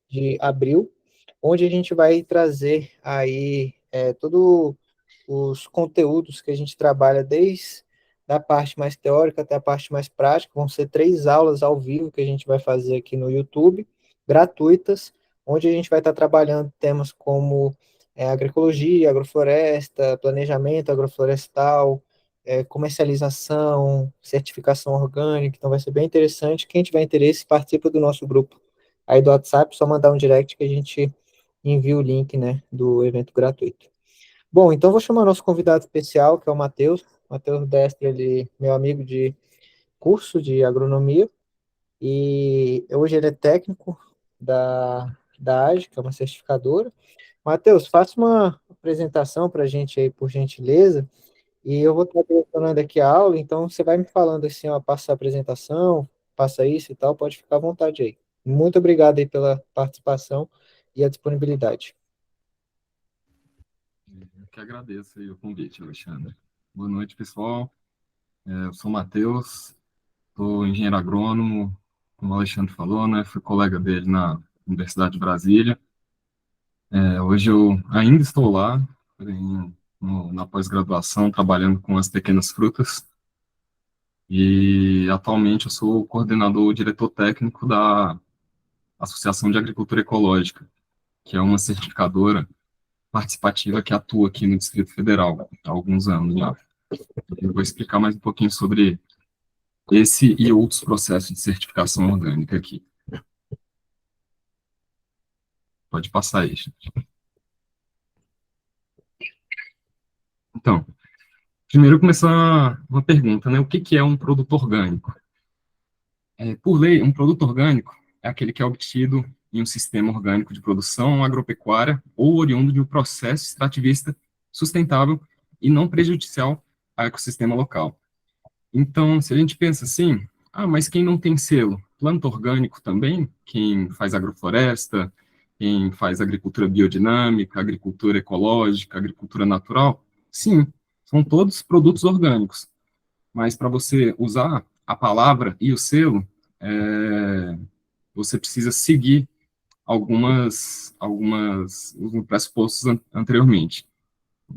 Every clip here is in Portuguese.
de abril, onde a gente vai trazer aí todos os conteúdos que a gente trabalha desde a parte mais teórica até a parte mais prática. Vão ser 3 aulas ao vivo que a gente vai fazer aqui no YouTube, gratuitas, onde a gente vai estar trabalhando temas como agroecologia, agrofloresta, planejamento agroflorestal, comercialização, certificação orgânica. Então vai ser bem interessante. Quem tiver interesse, participa do nosso grupo aí do WhatsApp, só mandar um direct que a gente envia o link, né, do evento gratuito. Bom, então vou chamar nosso convidado especial, que é o Matheus. Matheus Destre, ele meu amigo de curso de agronomia, e hoje ele é técnico da AGE, que é uma certificadora. Matheus, faça uma apresentação para a gente aí, por gentileza, e eu vou estar direcionando aqui a aula, então você vai me falando assim, ó, passa a apresentação, passa isso e tal, pode ficar à vontade aí. Muito obrigado aí pela participação e a disponibilidade. Eu que agradeço aí o convite, Alexandre. Boa noite, pessoal. Eu sou o Matheus, sou engenheiro agrônomo, como o Alexandre falou, né? Fui colega dele na Universidade de Brasília. Hoje eu ainda estou lá, na pós-graduação, trabalhando com as pequenas frutas. E atualmente eu sou o coordenador, diretor técnico da Associação de Agricultura Ecológica, que é uma certificadora participativa que atua aqui no Distrito Federal há alguns anos já. Eu vou explicar mais um pouquinho sobre esse e outros processos de certificação orgânica aqui. Pode passar aí, gente. Então, primeiro começar uma pergunta, né? O que é um produto orgânico? Por lei, um produto orgânico é aquele que é obtido em um sistema orgânico de produção agropecuária ou oriundo de um processo extrativista sustentável e não prejudicial ao ecossistema local. Então, se a gente pensa assim, mas quem não tem selo? Planta orgânico também? Quem faz agrofloresta, quem faz agricultura biodinâmica, agricultura ecológica, agricultura natural? Sim, são todos produtos orgânicos. Mas para você usar a palavra e o selo, você precisa seguir algumas pressupostos anteriormente.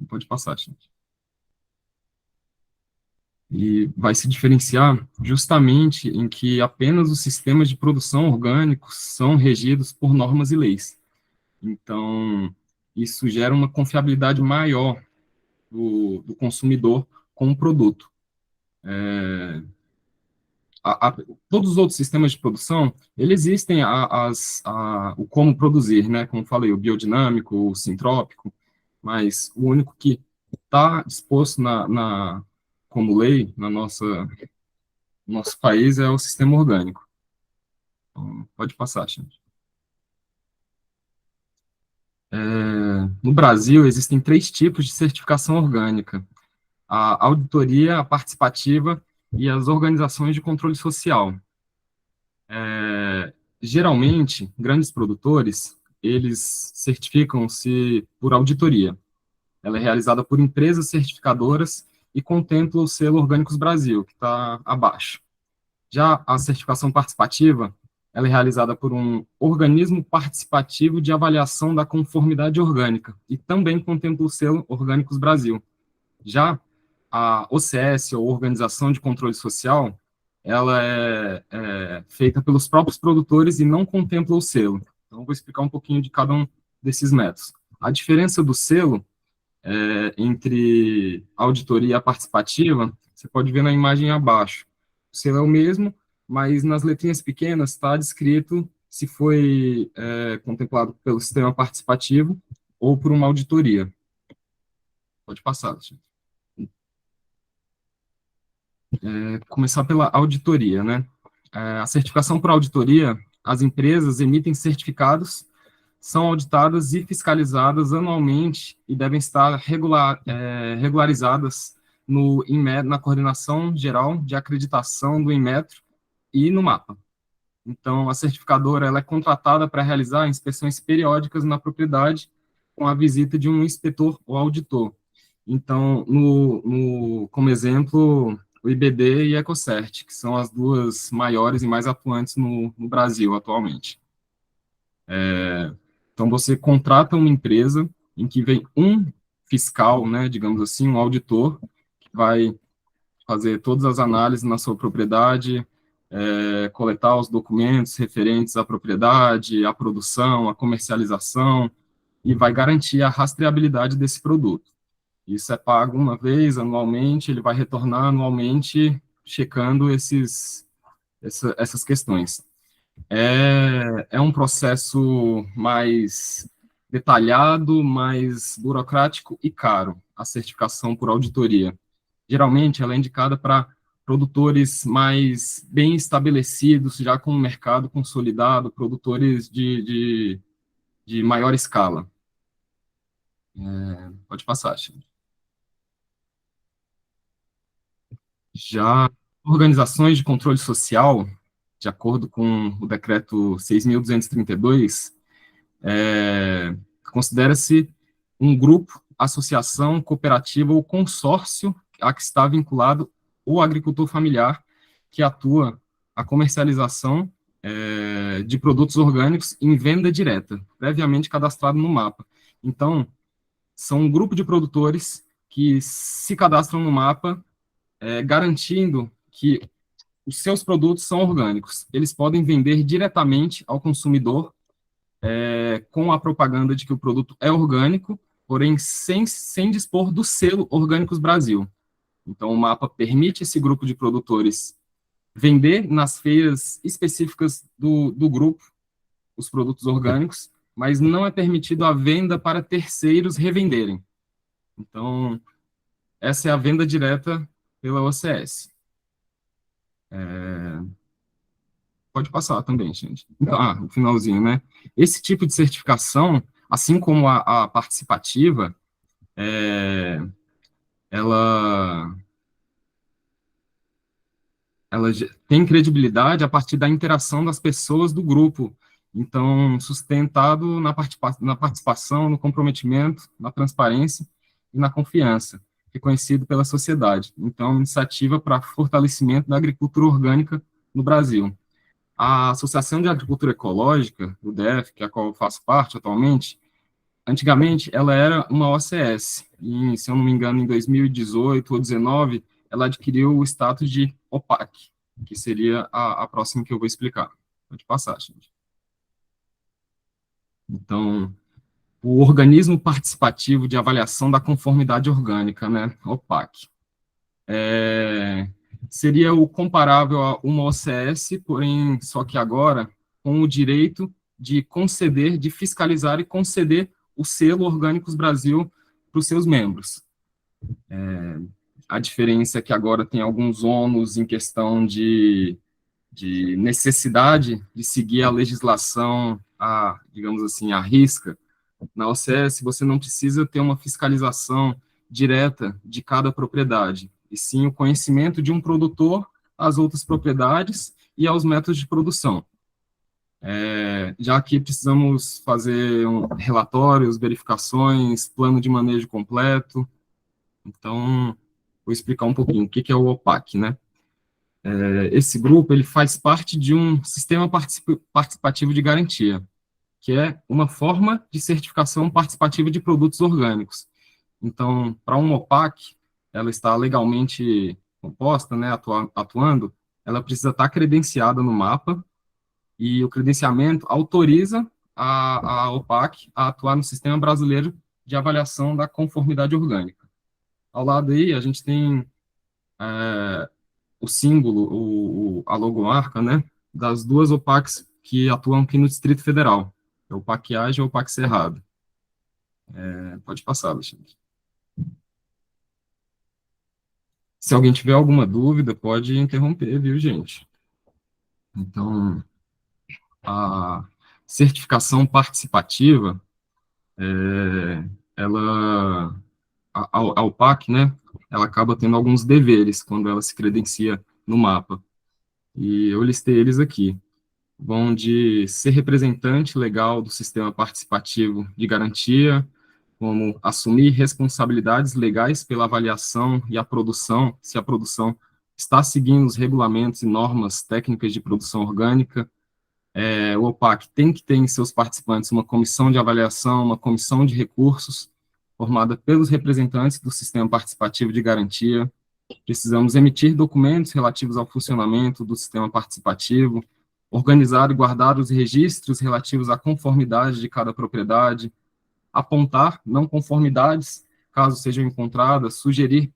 Pode passar, gente. E vai se diferenciar justamente em que apenas os sistemas de produção orgânicos são regidos por normas e leis. Então, isso gera uma confiabilidade maior do consumidor com o produto. Todos os outros sistemas de produção, eles existem o como produzir, né? Como falei, o biodinâmico, o sintrópico, mas o único que está disposto como lei no nosso país é o sistema orgânico. Então, pode passar, gente. No Brasil, existem 3 tipos de certificação orgânica: a auditoria, a participativa e as organizações de controle social. Geralmente, grandes produtores, eles certificam-se por auditoria. Ela é realizada por empresas certificadoras e contempla o selo Orgânicos Brasil, que está abaixo. Já a certificação participativa, ela é realizada por um organismo participativo de avaliação da conformidade orgânica e também contempla o selo Orgânicos Brasil. Já a OCS, ou Organização de Controle Social, ela é feita pelos próprios produtores e não contempla o selo. Então, vou explicar um pouquinho de cada um desses métodos. A diferença do selo entre a auditoria e a participativa, você pode ver na imagem abaixo. O selo é o mesmo, mas nas letrinhas pequenas está descrito se foi contemplado pelo sistema participativo ou por uma auditoria. Pode passar, gente. Começar pela auditoria, né? A certificação por auditoria, as empresas emitem certificados, são auditadas e fiscalizadas anualmente e devem estar regularizadas no INMET, na Coordenação Geral de Acreditação do Inmetro e no MAPA. Então, a certificadora ela é contratada para realizar inspeções periódicas na propriedade com a visita de um inspetor ou auditor. Então, como exemplo, o IBD e a Ecocert, que são as duas maiores e mais atuantes no Brasil atualmente. Então, você contrata uma empresa em que vem um fiscal, né, digamos assim, um auditor, que vai fazer todas as análises na sua propriedade, coletar os documentos referentes à propriedade, à produção, à comercialização, e vai garantir a rastreabilidade desse produto. Isso é pago uma vez anualmente, ele vai retornar anualmente, checando essas questões. É um processo mais detalhado, mais burocrático e caro, a certificação por auditoria. Geralmente, ela é indicada para produtores mais bem estabelecidos, já com o mercado consolidado, produtores de maior escala. Pode passar, Chico. Já organizações de controle social, de acordo com o decreto 6.232, considera-se um grupo, associação, cooperativa ou consórcio a que está vinculado o agricultor familiar que atua a comercialização de produtos orgânicos em venda direta, previamente cadastrado no mapa. Então, são um grupo de produtores que se cadastram no mapa, garantindo que os seus produtos são orgânicos. Eles podem vender diretamente ao consumidor com a propaganda de que o produto é orgânico, porém sem dispor do selo Orgânicos Brasil. Então, o mapa permite esse grupo de produtores vender nas feiras específicas do grupo os produtos orgânicos, mas não é permitido a venda para terceiros revenderem. Então, essa é a venda direta pela OCS. Pode passar também, gente. Então, o finalzinho, né? Esse tipo de certificação, assim como a participativa, ela tem credibilidade a partir da interação das pessoas do grupo. Então, sustentado na participação, no comprometimento, na transparência e na confiança, reconhecido pela sociedade. Então, iniciativa para fortalecimento da agricultura orgânica no Brasil. A Associação de Agricultura Ecológica, do DF, que é a qual eu faço parte atualmente, antigamente ela era uma OCS, e, se eu não me engano, em 2018 ou 2019, ela adquiriu o status de OPAC, que seria a próxima que eu vou explicar. Pode passar, gente. Então, o Organismo Participativo de Avaliação da Conformidade Orgânica, né, OPAC, seria o comparável a uma OCS, porém, só que agora, com o direito de conceder, de fiscalizar e conceder o selo Orgânicos Brasil para os seus membros. A diferença é que agora tem alguns ônus em questão de necessidade de seguir a legislação, digamos assim, à risca. Na OCS, você não precisa ter uma fiscalização direta de cada propriedade, e sim o conhecimento de um produtor às outras propriedades e aos métodos de produção. Já que precisamos fazer relatórios, verificações, plano de manejo completo. Então, vou explicar um pouquinho o que é o OPAC, né? Esse grupo ele faz parte de um sistema participativo de garantia, que é uma forma de certificação participativa de produtos orgânicos. Então, para uma OPAC, ela está legalmente composta, né, atuando, ela precisa estar credenciada no mapa, e o credenciamento autoriza a OPAC a atuar no Sistema Brasileiro de Avaliação da Conformidade Orgânica. Ao lado aí, a gente tem o símbolo, a logomarca, né, das duas OPACs que atuam aqui no Distrito Federal, é o OPAC Age e o OPAC Cerrado. Pode passar, Alexandre. Se alguém tiver alguma dúvida, pode interromper, viu, gente? Então, a certificação participativa, a OPAC, né, ela acaba tendo alguns deveres quando ela se credencia no mapa. E eu listei eles aqui. Vão de ser representante legal do sistema participativo de garantia, como assumir responsabilidades legais pela avaliação e a produção, se a produção está seguindo os regulamentos e normas técnicas de produção orgânica, O OPAC tem que ter em seus participantes uma comissão de avaliação, uma comissão de recursos, formada pelos representantes do sistema participativo de garantia. Precisamos emitir documentos relativos ao funcionamento do sistema participativo, organizar e guardar os registros relativos à conformidade de cada propriedade, apontar não conformidades, caso sejam encontradas, sugerir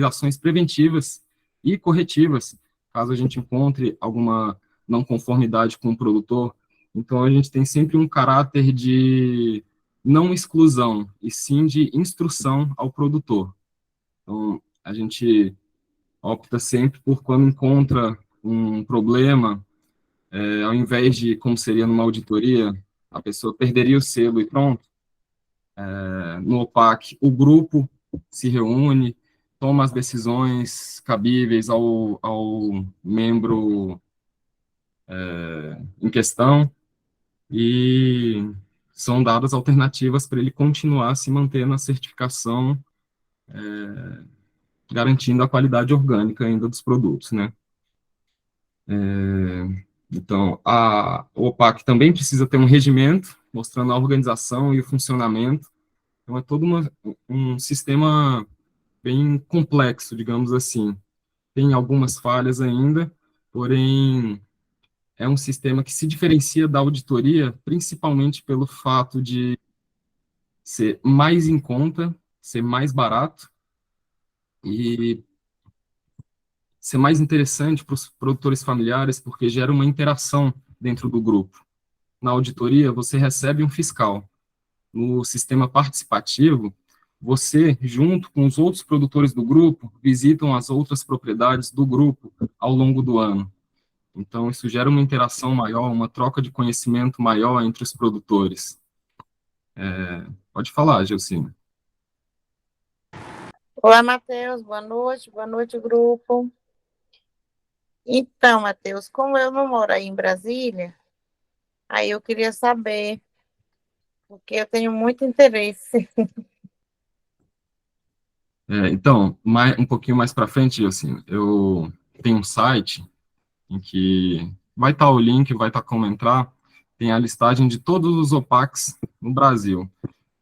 ações preventivas e corretivas, caso a gente encontre alguma não conformidade com o produtor. Então, a gente tem sempre um caráter de não exclusão, e sim de instrução ao produtor. Então, a gente opta sempre por, quando encontra um problema, ao invés de, como seria numa auditoria, a pessoa perderia o selo e pronto. No OPAC, o grupo se reúne, toma as decisões cabíveis ao membro em questão e são dadas alternativas para ele continuar se manter na certificação, garantindo a qualidade orgânica ainda dos produtos, né? Então, o OPAC também precisa ter um regimento, mostrando a organização e o funcionamento. Então, é todo um sistema bem complexo, digamos assim. Tem algumas falhas ainda, porém, é um sistema que se diferencia da auditoria, principalmente pelo fato de ser mais em conta, ser mais barato e ser mais interessante para os produtores familiares, porque gera uma interação dentro do grupo. Na auditoria, você recebe um fiscal. No sistema participativo, você, junto com os outros produtores do grupo, visitam as outras propriedades do grupo ao longo do ano. Então, isso gera uma interação maior, uma troca de conhecimento maior entre os produtores. Pode falar, Gelsina. Olá, Matheus, boa noite, grupo. Então, Matheus, como eu não moro aí em Brasília, aí eu queria saber, porque eu tenho muito interesse. Então, um pouquinho mais para frente, assim, eu tenho um site em que vai estar o link, vai estar como entrar, tem a listagem de todos os OPACs no Brasil.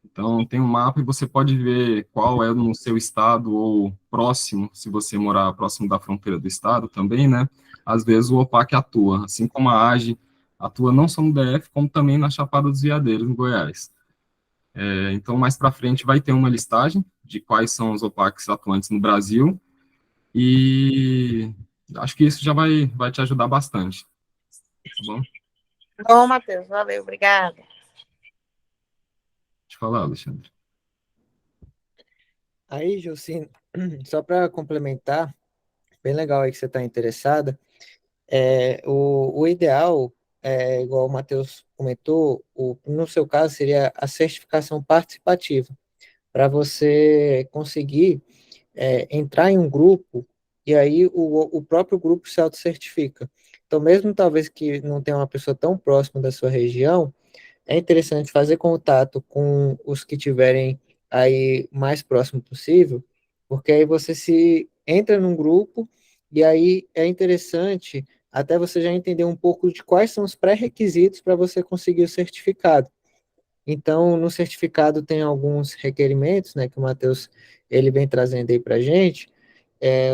Então, tem um mapa e você pode ver qual é no seu estado ou próximo, se você morar próximo da fronteira do estado também, né? Às vezes o OPAC atua, assim como a AGE atua não só no DF, como também na Chapada dos Veadeiros, em Goiás. Então, mais para frente vai ter uma listagem de quais são os OPACs atuantes no Brasil e acho que isso já vai te ajudar bastante, tá bom? Bom, Matheus, valeu, obrigada. Deixa eu falar, Alexandre. Aí, Gilcine, só para complementar, bem legal aí que você está interessada. O ideal, igual o Matheus comentou, no seu caso seria a certificação participativa, para você conseguir entrar em um grupo e aí o próprio grupo se autocertifica. Então, mesmo talvez que não tenha uma pessoa tão próxima da sua região, é interessante fazer contato com os que tiverem aí mais próximo possível, porque aí você se entra num grupo e aí é interessante até você já entender um pouco de quais são os pré-requisitos para você conseguir o certificado. Então, no certificado tem alguns requerimentos, né, que o Matheus ele vem trazendo aí para a gente.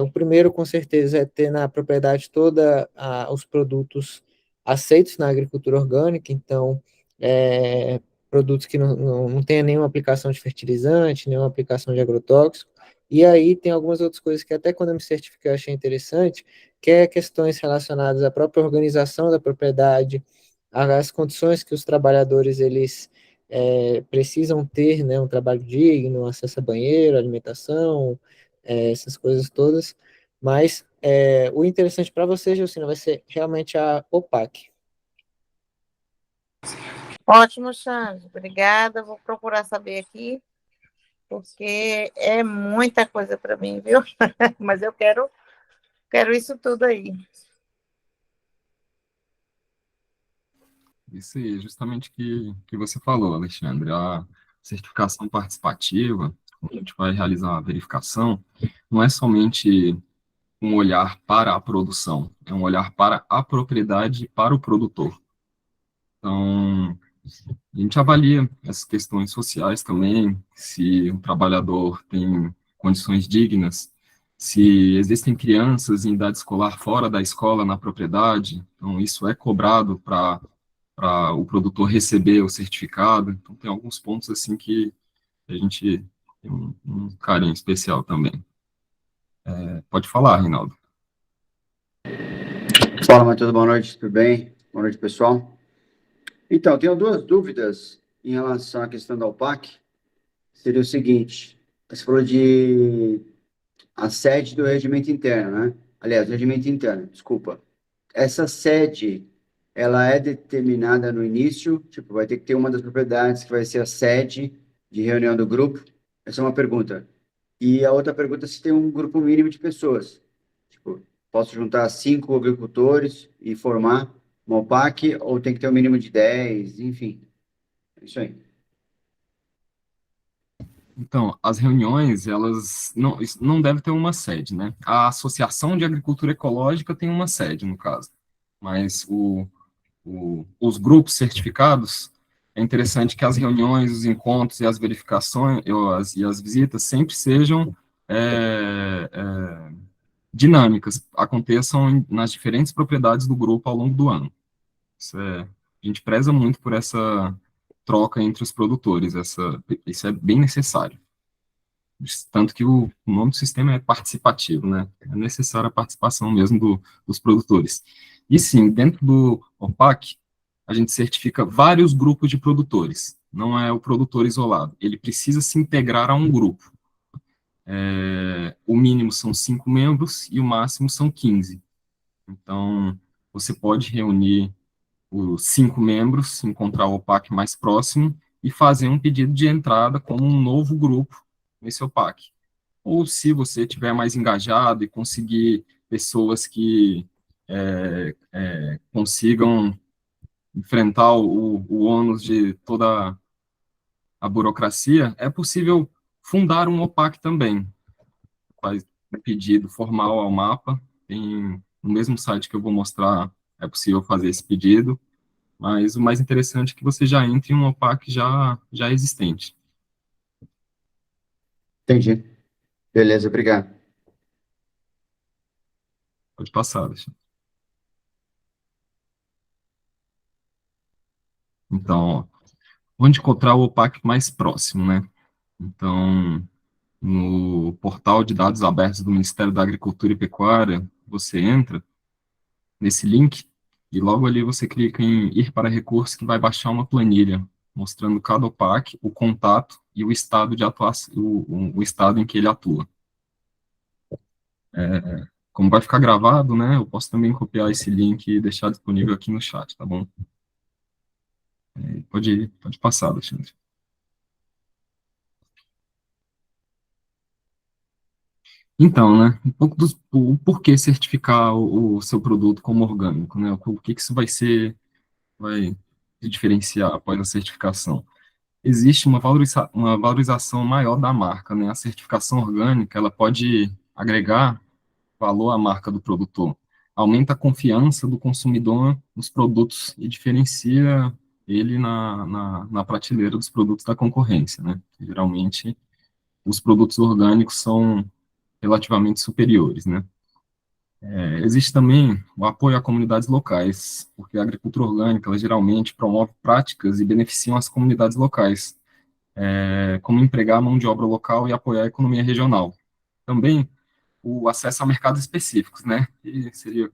O primeiro, com certeza, é ter na propriedade toda os produtos aceitos na agricultura orgânica, então, produtos que não tenham nenhuma aplicação de fertilizante, nenhuma aplicação de agrotóxico. E aí tem algumas outras coisas que até quando eu me certifiquei eu achei interessante, que é questões relacionadas à própria organização da propriedade, às condições que os trabalhadores eles precisam ter, né, um trabalho digno, acesso a banheiro, alimentação, essas coisas todas. Mas o interessante para você, Gilcina, vai ser realmente a OPAC. Ótimo, Xande, obrigada. Vou procurar saber aqui, porque é muita coisa para mim, viu? Mas eu quero isso tudo aí. Isso aí, justamente que você falou, Alexandre, a certificação participativa, quando a gente vai realizar uma verificação, não é somente um olhar para a produção, é um olhar para a propriedade, para o produtor. Então, a gente avalia essas questões sociais também, se o trabalhador tem condições dignas, se existem crianças em idade escolar fora da escola na propriedade, então isso é cobrado para o produtor receber o certificado. Então, tem alguns pontos assim que a gente tem um carinho especial também. Pode falar, Reinaldo. Fala, Matheus, boa noite, tudo bem? Boa noite, pessoal. Então, tenho duas dúvidas em relação à questão da UPAC. Seria o seguinte, você falou de a sede do regimento interno, né? Aliás, regimento interno, desculpa. Essa sede, ela é determinada no início? Tipo, vai ter que ter uma das propriedades que vai ser a sede de reunião do grupo? Essa é uma pergunta. E a outra pergunta é se tem um grupo mínimo de pessoas. Tipo, posso juntar 5 agricultores e formar uma OPAC, ou tem que ter um mínimo de 10, enfim. É isso aí. Então, as reuniões, elas não, isso não deve ter uma sede, né? A Associação de Agricultura Ecológica tem uma sede, no caso, mas os grupos certificados, é interessante que as reuniões, os encontros e as verificações e as visitas sempre sejam dinâmicas, aconteçam nas diferentes propriedades do grupo ao longo do ano. A gente preza muito por essa troca entre os produtores, isso é bem necessário. Tanto que o nome do sistema é participativo, né? É necessária a participação mesmo dos produtores. E sim, dentro do OPAC, a gente certifica vários grupos de produtores. Não é o produtor isolado. Ele precisa se integrar a um grupo. O mínimo são 5 membros e o máximo são 15. Então, você pode reunir os 5 membros, encontrar o OPAC mais próximo e fazer um pedido de entrada como um novo grupo nesse OPAC. Ou se você estiver mais engajado e conseguir pessoas que consigam enfrentar o ônus de toda a burocracia, é possível fundar um OPAC também. Faz um pedido formal ao mapa, tem no mesmo site que eu vou mostrar, é possível fazer esse pedido, mas o mais interessante é que você já entre em um OPAC já existente. Entendi. Beleza, obrigado. Pode passar, deixa. Então, onde encontrar o OPAC mais próximo, né? Então, no portal de dados abertos do Ministério da Agricultura e Pecuária, você entra nesse link e logo ali você clica em ir para recursos, que vai baixar uma planilha mostrando cada OPAC, o contato e o estado de atuação, o estado em que ele atua. Como vai ficar gravado, né, eu posso também copiar esse link e deixar disponível aqui no chat, tá bom? Pode passar, Alexandre. Então, né, um pouco o porquê certificar o seu produto como orgânico, né, o que isso vai se diferenciar após a certificação. Existe uma valorização maior da marca, né, a certificação orgânica, ela pode agregar valor à marca do produtor, aumenta a confiança do consumidor nos produtos e diferencia ele na prateleira dos produtos da concorrência, né, geralmente os produtos orgânicos são relativamente superiores, né. Existe também o apoio a comunidades locais, porque a agricultura orgânica, ela geralmente promove práticas e beneficiam as comunidades locais, como empregar a mão de obra local e apoiar a economia regional. Também o acesso a mercados específicos, né, que seria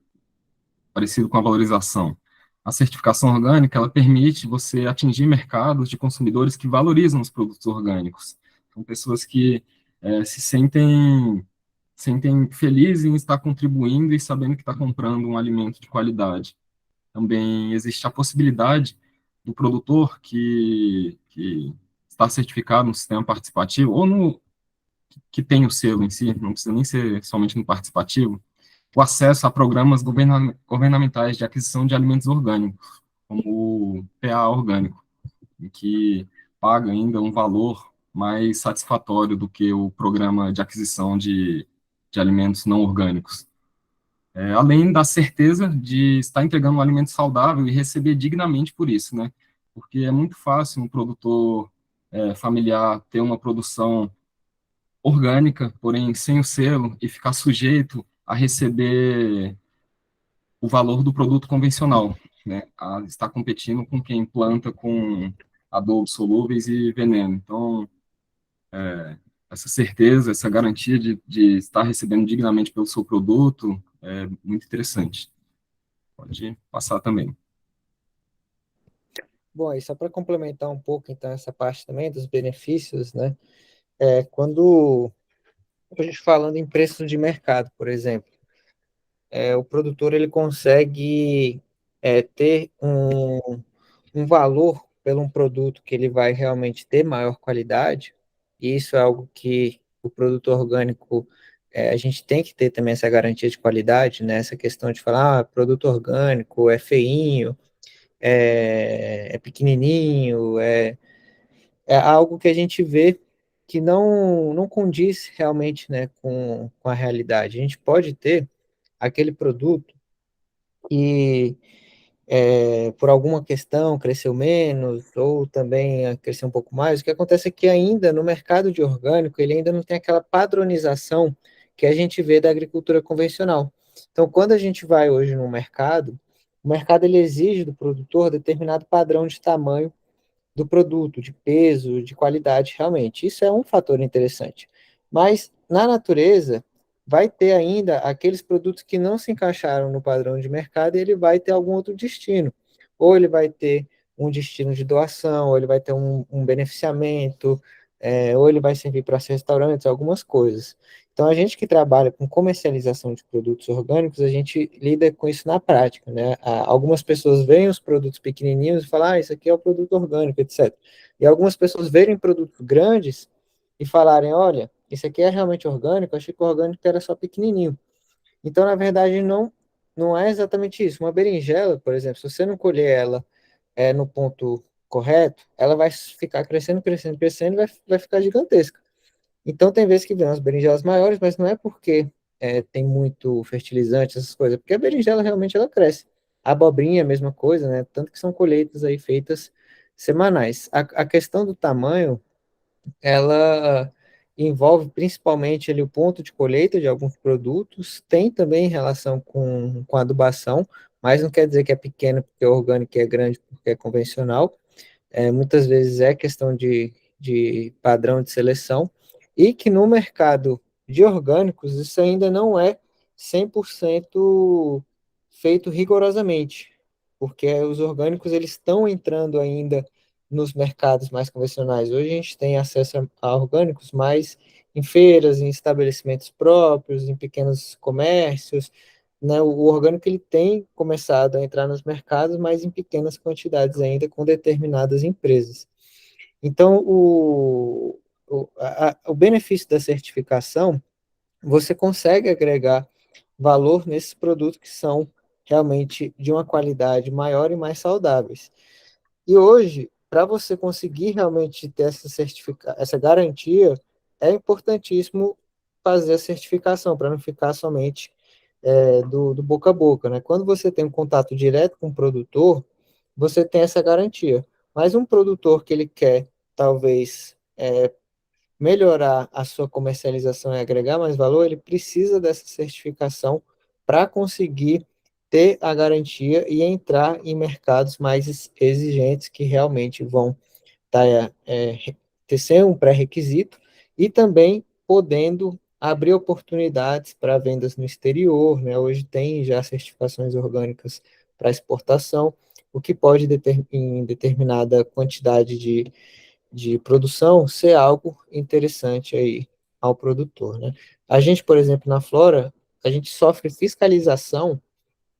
parecido com a valorização. A certificação orgânica, ela permite você atingir mercados de consumidores que valorizam os produtos orgânicos. São pessoas que se sentem felizes em estar contribuindo e sabendo que está comprando um alimento de qualidade. Também existe a possibilidade do produtor que está certificado no sistema participativo, ou que tem o selo em si, não precisa nem ser somente no participativo, o acesso a programas governamentais de aquisição de alimentos orgânicos, como o PA orgânico, que paga ainda um valor mais satisfatório do que o programa de aquisição de alimentos não orgânicos. além da certeza de estar entregando um alimento saudável e receber dignamente por isso, né? Porque é muito fácil um produtor familiar ter uma produção orgânica, porém sem o selo, e ficar sujeito a receber o valor do produto convencional, né? A estar competindo com quem planta com adubos solúveis e veneno. Então, essa certeza, essa garantia de estar recebendo dignamente pelo seu produto é muito interessante. Pode passar também. Bom, aí só para complementar um pouco, então, essa parte também dos benefícios, né? Quando a gente falando em preços de mercado, por exemplo, o produtor ele consegue ter um valor pelo um produto que ele vai realmente ter maior qualidade, e isso é algo que o produto orgânico, a gente tem que ter também essa garantia de qualidade, né? Essa questão de falar, produto orgânico é feinho, é pequenininho, é algo que a gente vê que não condiz realmente, né, com a realidade. A gente pode ter aquele produto e por alguma questão cresceu menos, ou também cresceu um pouco mais. O que acontece é que ainda no mercado de orgânico, ele ainda não tem aquela padronização que a gente vê da agricultura convencional. Então, quando a gente vai hoje no mercado, o mercado ele exige do produtor determinado padrão de tamanho do produto, de peso, de qualidade, realmente. Isso é um fator interessante. Mas na natureza, vai ter ainda aqueles produtos que não se encaixaram no padrão de mercado e ele vai ter algum outro destino. Ou ele vai ter um destino de doação, ou ele vai ter um beneficiamento, ou ele vai servir para restaurantes, algumas coisas. Então, a gente que trabalha com comercialização de produtos orgânicos, a gente lida com isso na prática, né? Algumas pessoas veem os produtos pequenininhos e falam, isso aqui é o produto orgânico, etc. E algumas pessoas verem produtos grandes e falarem, olha, isso aqui é realmente orgânico, eu achei que o orgânico era só pequenininho. Então, na verdade, não é exatamente isso. Uma berinjela, por exemplo, se você não colher ela no ponto correto, ela vai ficar crescendo, crescendo, crescendo e vai ficar gigantesca. Então, tem vezes que vem as berinjelas maiores, mas não é porque tem muito fertilizante, essas coisas, porque a berinjela realmente ela cresce. A abobrinha é a mesma coisa, né? Tanto que são colheitas aí feitas semanais. A questão do tamanho, ela envolve principalmente ali o ponto de colheita de alguns produtos, tem também relação com a adubação, mas não quer dizer que é pequeno porque é orgânico e é grande porque é convencional. Muitas vezes é questão de padrão de seleção, e que no mercado de orgânicos isso ainda não é 100% feito rigorosamente, porque os orgânicos eles estão entrando ainda nos mercados mais convencionais. Hoje a gente tem acesso a orgânicos mais em feiras, em estabelecimentos próprios, em pequenos comércios, né? O orgânico ele tem começado a entrar nos mercados, mas em pequenas quantidades ainda com determinadas empresas. Então, o benefício da certificação, você consegue agregar valor nesses produtos que são realmente de uma qualidade maior e mais saudáveis. E hoje, para você conseguir realmente ter essa garantia, é importantíssimo fazer a certificação, para não ficar somente do boca a boca, né? Quando você tem um contato direto com o produtor, você tem essa garantia. Mas um produtor que ele quer, talvez, melhorar a sua comercialização e agregar mais valor, ele precisa dessa certificação para conseguir ter a garantia e entrar em mercados mais exigentes que realmente vão ter ser um pré-requisito, e também podendo abrir oportunidades para vendas no exterior, né? Hoje tem já certificações orgânicas para exportação, o que pode, em determinada quantidade de produção, ser algo interessante aí ao produtor, né? A gente, por exemplo, na Flora, a gente sofre fiscalização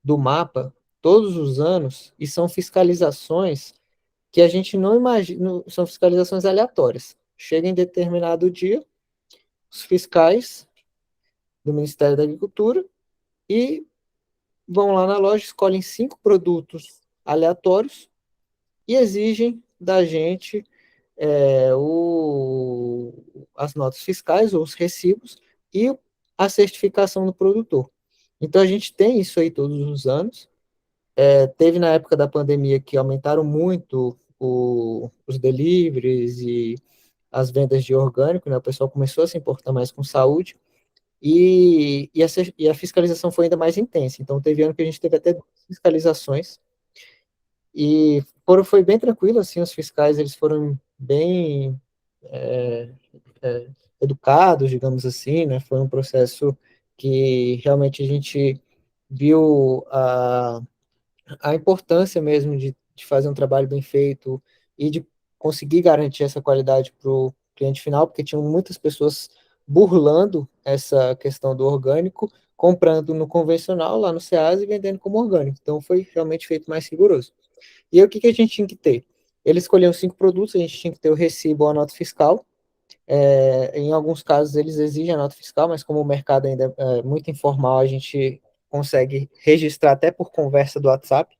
do mapa todos os anos, e são fiscalizações que a gente não imagina, são fiscalizações aleatórias. Chega em determinado dia, os fiscais do Ministério da Agricultura e vão lá na loja, escolhem 5 produtos aleatórios e exigem da gente as notas fiscais ou os recibos e a certificação do produtor. Então, a gente tem isso aí todos os anos. Teve na época da pandemia que aumentaram muito os deliveries e as vendas de orgânico, né? O pessoal começou a se importar mais com saúde e a fiscalização foi ainda mais intensa. Então, teve ano que a gente teve até 2 fiscalizações e foi bem tranquilo, assim, os fiscais, eles foram bem é, educados, digamos assim, né? Foi um processo que realmente a gente viu a importância mesmo de fazer um trabalho bem feito e de conseguir garantir essa qualidade para o cliente final, porque tinham muitas pessoas burlando essa questão do orgânico, comprando no convencional, lá no Ceasa, e vendendo como orgânico. Então, foi realmente feito mais rigoroso. E aí, o que que a gente tinha que ter? Eles escolhiam 5 produtos, a gente tinha que ter o recibo ou a nota fiscal. Em alguns casos, eles exigem a nota fiscal, mas como o mercado ainda é muito informal, a gente consegue registrar até por conversa do WhatsApp.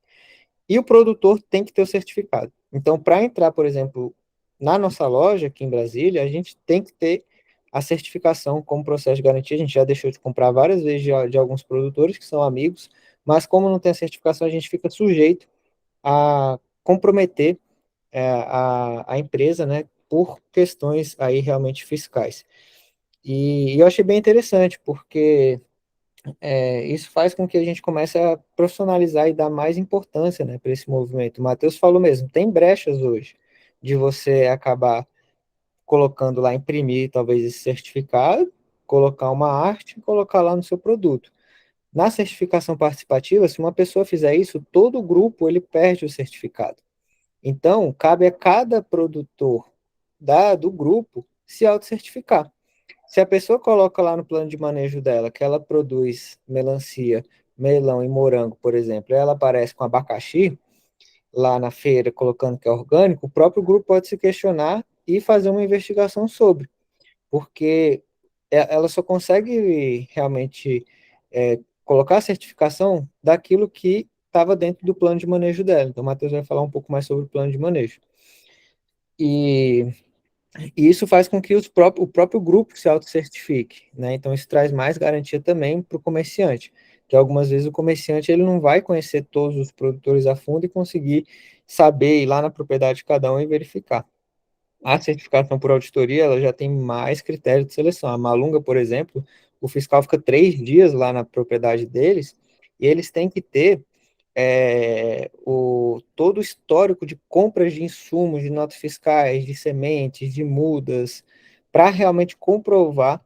E o produtor tem que ter o certificado. Então, para entrar, por exemplo, na nossa loja aqui em Brasília, a gente tem que ter a certificação como processo de garantia. A gente já deixou de comprar várias vezes de alguns produtores que são amigos, mas como não tem a certificação, a gente fica sujeito a comprometer a empresa, né, por questões aí realmente fiscais. E eu achei bem interessante, porque isso faz com que a gente comece a profissionalizar e dar mais importância, né, para esse movimento. O Matheus falou mesmo, tem brechas hoje de você acabar colocando lá, imprimir talvez esse certificado, colocar uma arte e colocar lá no seu produto. Na certificação participativa, se uma pessoa fizer isso, todo o grupo ele perde o certificado. Então, cabe a cada produtor do grupo se autocertificar. Se a pessoa coloca lá no plano de manejo dela que ela produz melancia, melão e morango, por exemplo, e ela aparece com abacaxi lá na feira colocando que é orgânico, o próprio grupo pode se questionar e fazer uma investigação sobre, porque ela só consegue realmente colocar a certificação daquilo que estava dentro do plano de manejo dela. Então, o Matheus vai falar um pouco mais sobre o plano de manejo. E E isso faz com que o próprio grupo se autocertifique, né? Então, isso traz mais garantia também para o comerciante, que algumas vezes o comerciante ele não vai conhecer todos os produtores a fundo e conseguir saber ir lá na propriedade de cada um e verificar. A certificação por auditoria, ela já tem mais critérios de seleção. A Malunga, por exemplo, o fiscal fica 3 dias lá na propriedade deles e eles têm que ter todo o histórico de compras de insumos, de notas fiscais, de sementes, de mudas, para realmente comprovar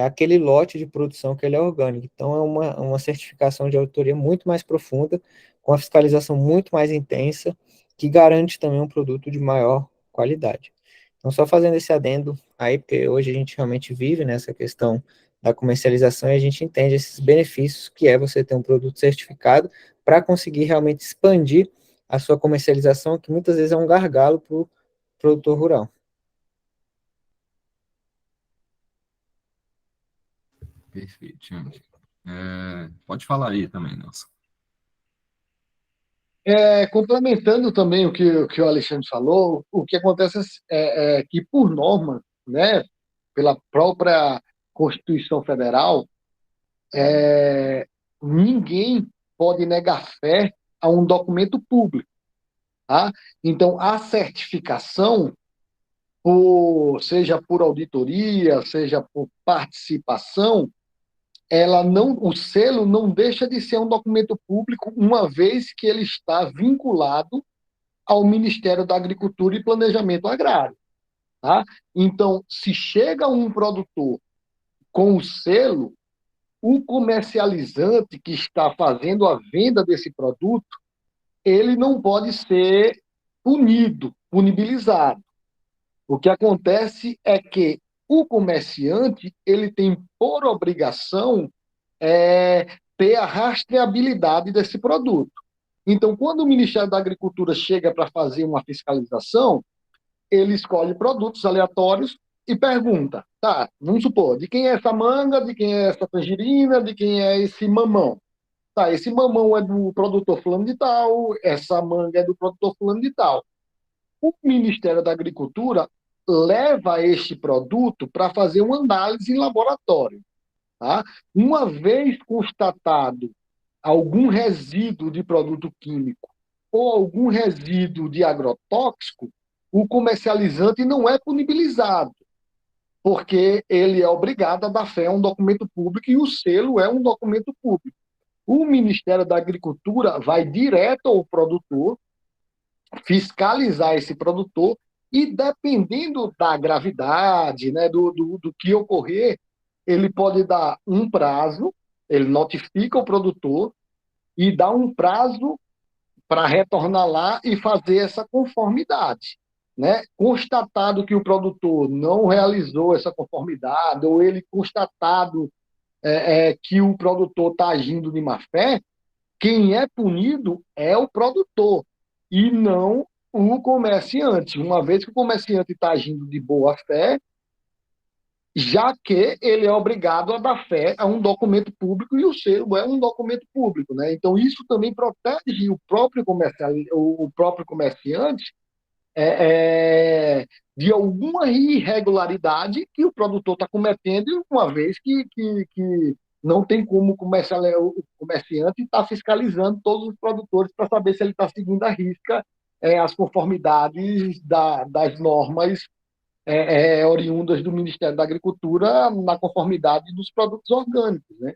aquele lote de produção que ele é orgânico. Então, é uma certificação de auditoria muito mais profunda, com a fiscalização muito mais intensa, que garante também um produto de maior qualidade. Então, só fazendo esse adendo aí, porque hoje a gente realmente vive nessa questão da comercialização e a gente entende esses benefícios que é você ter um produto certificado para conseguir realmente expandir a sua comercialização, que muitas vezes é um gargalo para o produtor rural. Perfeito, gente. Pode falar aí também, Nelson. Complementando também o que o Alexandre falou, o que acontece é que, por norma, né, pela própria Constituição Federal, ninguém pode negar fé a um documento público, tá? Então, a certificação, seja por auditoria, seja por participação, o selo não deixa de ser um documento público, uma vez que ele está vinculado ao Ministério da Agricultura e Planejamento Agrário, tá? Então, se chega um produtor com o selo, o comercializante que está fazendo a venda desse produto, ele não pode ser punibilizado. O que acontece é que o comerciante ele tem por obrigação ter a rastreabilidade desse produto. Então, quando o Ministério da Agricultura chega para fazer uma fiscalização, ele escolhe produtos aleatórios e pergunta, tá, vamos supor, de quem é essa manga, de quem é essa tangerina, de quem é esse mamão? Tá, esse mamão é do produtor fulano de tal, essa manga é do produtor fulano de tal. O Ministério da Agricultura leva este produto para fazer uma análise em laboratório, tá? Uma vez constatado algum resíduo de produto químico ou algum resíduo de agrotóxico, o comercializante não é punibilizado, porque ele é obrigado a dar fé a um documento público e o selo é um documento público. O Ministério da Agricultura vai direto ao produtor, fiscalizar esse produtor e, dependendo da gravidade, né, do que ocorrer, ele pode dar um prazo, ele notifica o produtor e dá um prazo para retornar lá e fazer essa conformidade. Né? Constatado que o produtor não realizou essa conformidade, ou ele constatado que o produtor está agindo de má fé, quem é punido é o produtor e não o comerciante. Uma vez que o comerciante está agindo de boa fé, já que ele é obrigado a dar fé a um documento público e o selo é um documento público, né? Então isso também protege o próprio comerciante de alguma irregularidade que o produtor está cometendo, uma vez que não tem como o comerciante estar fiscalizando todos os produtores para saber se ele está seguindo à risca as conformidades das normas oriundas do Ministério da Agricultura na conformidade dos produtos orgânicos, né?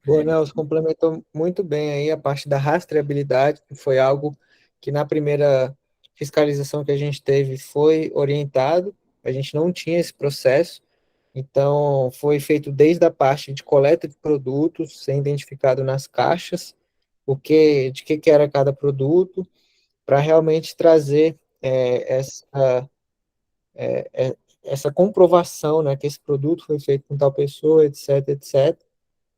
Boa, Nelson, complementou muito bem aí a parte da rastreabilidade, que foi algo que na primeira fiscalização que a gente teve foi orientado, a gente não tinha esse processo, então foi feito desde a parte de coleta de produtos, ser identificado nas caixas, de que era cada produto, para realmente trazer essa comprovação, né, que esse produto foi feito com tal pessoa, etc, etc,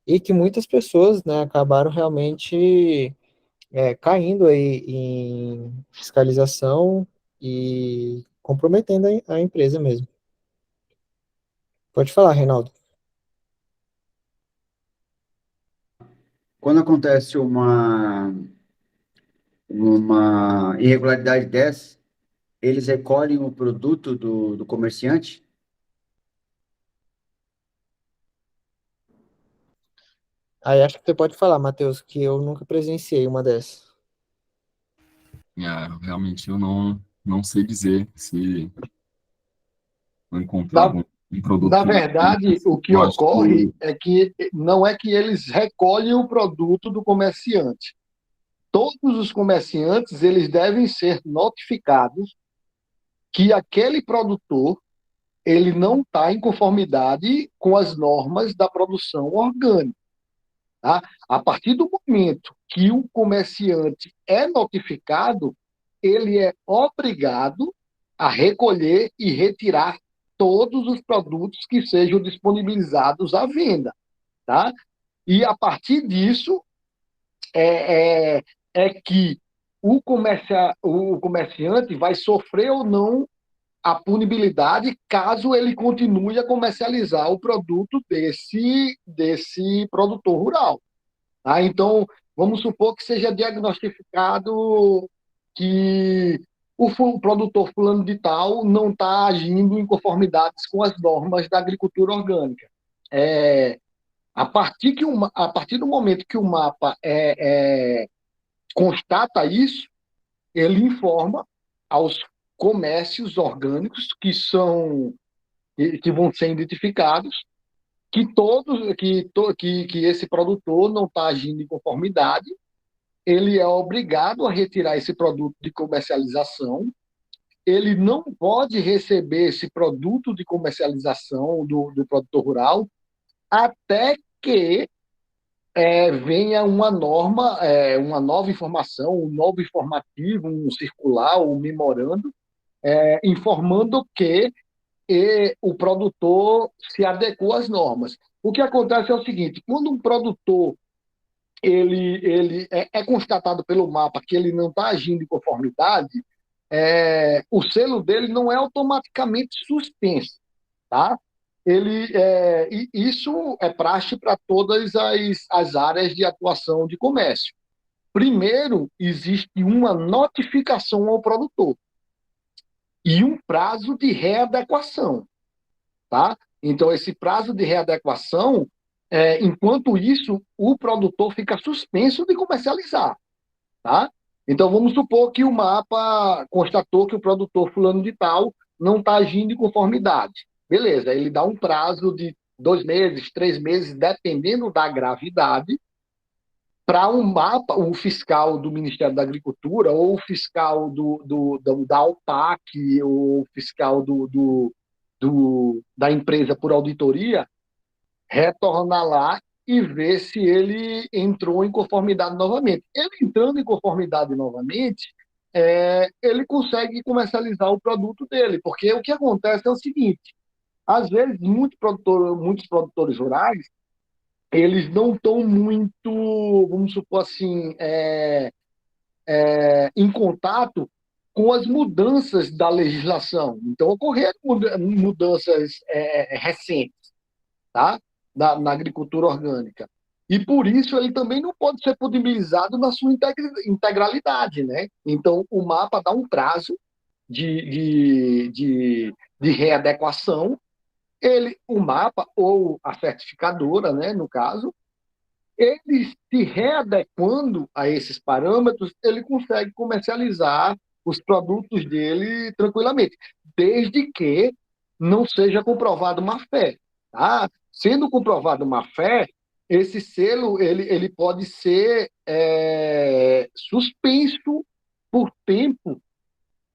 e que muitas pessoas, né, acabaram realmente caindo aí em fiscalização e comprometendo a empresa mesmo. Pode falar, Reinaldo. Quando acontece uma irregularidade dessa, eles recolhem o produto do comerciante? Aí acho que você pode falar, Matheus, que eu nunca presenciei uma dessas. Realmente eu não sei dizer se eu encontrar Na, algum produto na que verdade, o que eu acho ocorre que é que não é que eles recolhem o produto do comerciante. Todos os comerciantes eles devem ser notificados que aquele produtor ele não está em conformidade com as normas da produção orgânica. Tá? A partir do momento que o comerciante é notificado, ele é obrigado a recolher e retirar todos os produtos que sejam disponibilizados à venda. Tá? E a partir disso que o comerciante vai sofrer ou não a punibilidade caso ele continue a comercializar o produto desse produtor rural. Tá? Então, vamos supor que seja diagnosticado que o produtor fulano de tal não está agindo em conformidades com as normas da agricultura orgânica. A partir do momento que o mapa constata isso, ele informa aos comércios orgânicos que vão ser identificados que esse produtor não está agindo em conformidade, ele é obrigado a retirar esse produto de comercialização, ele não pode receber esse produto de comercialização do produtor rural até que venha uma norma, uma nova informação, um novo informativo, um circular, um memorando, informando que o produtor se adequou às normas. O que acontece é o seguinte: quando um produtor ele é constatado pelo mapa que ele não está agindo em conformidade, o selo dele não é automaticamente suspenso, tá? Isso é praxe para todas as áreas de atuação de comércio. Primeiro, existe uma notificação ao produtor. e um prazo de readequação, tá? Então, esse prazo de readequação, enquanto isso, o produtor fica suspenso de comercializar, tá? Então, vamos supor que o mapa constatou que o produtor fulano de tal não está agindo em conformidade. Beleza, ele dá um prazo de 2 meses, 3 meses, dependendo da gravidade, para um mapa, o fiscal do Ministério da Agricultura, ou o fiscal da AUPAC, ou o fiscal da empresa por auditoria, retornar lá e ver se ele entrou em conformidade novamente. Ele entrando em conformidade novamente, ele consegue comercializar o produto dele, porque o que acontece é o seguinte, às vezes muitos produtores rurais, eles não estão muito, vamos supor assim, em contato com as mudanças da legislação. Então, ocorreram mudanças recentes, tá? Na agricultura orgânica. E, por isso, ele também não pode ser punibilizado na sua integralidade, né? Então, o mapa dá um prazo de readequação. O mapa, ou a certificadora, né, no caso, ele se readequando a esses parâmetros, ele consegue comercializar os produtos dele tranquilamente, desde que não seja comprovado má-fé. Tá? Sendo comprovado má-fé, esse selo ele pode ser suspenso por tempo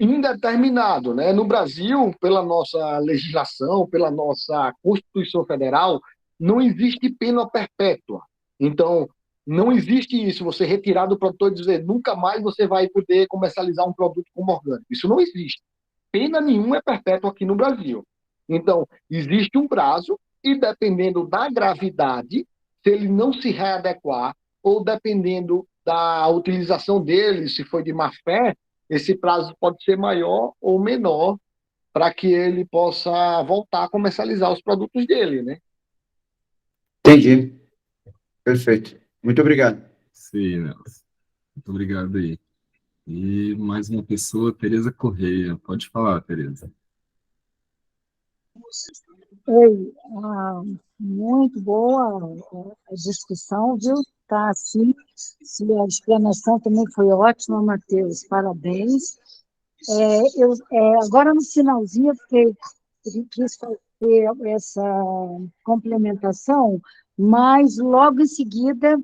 indeterminado. Né? No Brasil, pela nossa legislação, pela nossa Constituição Federal, não existe pena perpétua. Então, não existe isso, você retirar do produtor e dizer nunca mais você vai poder comercializar um produto como orgânico. Isso não existe. Pena nenhuma é perpétua aqui no Brasil. Então, existe um prazo e, dependendo da gravidade, se ele não se readequar, ou dependendo da utilização dele, se foi de má-fé, esse prazo pode ser maior ou menor para que ele possa voltar a comercializar os produtos dele, né? Entendi. Perfeito. Muito obrigado. Sim, Nelson. Muito obrigado aí. E mais uma pessoa, Tereza Correia. Pode falar, Tereza. Oi, muito boa a discussão, viu? Tá assim, a explanação também foi ótima, Matheus, parabéns. Agora no finalzinho, eu quis fazer essa complementação, mas logo em seguida,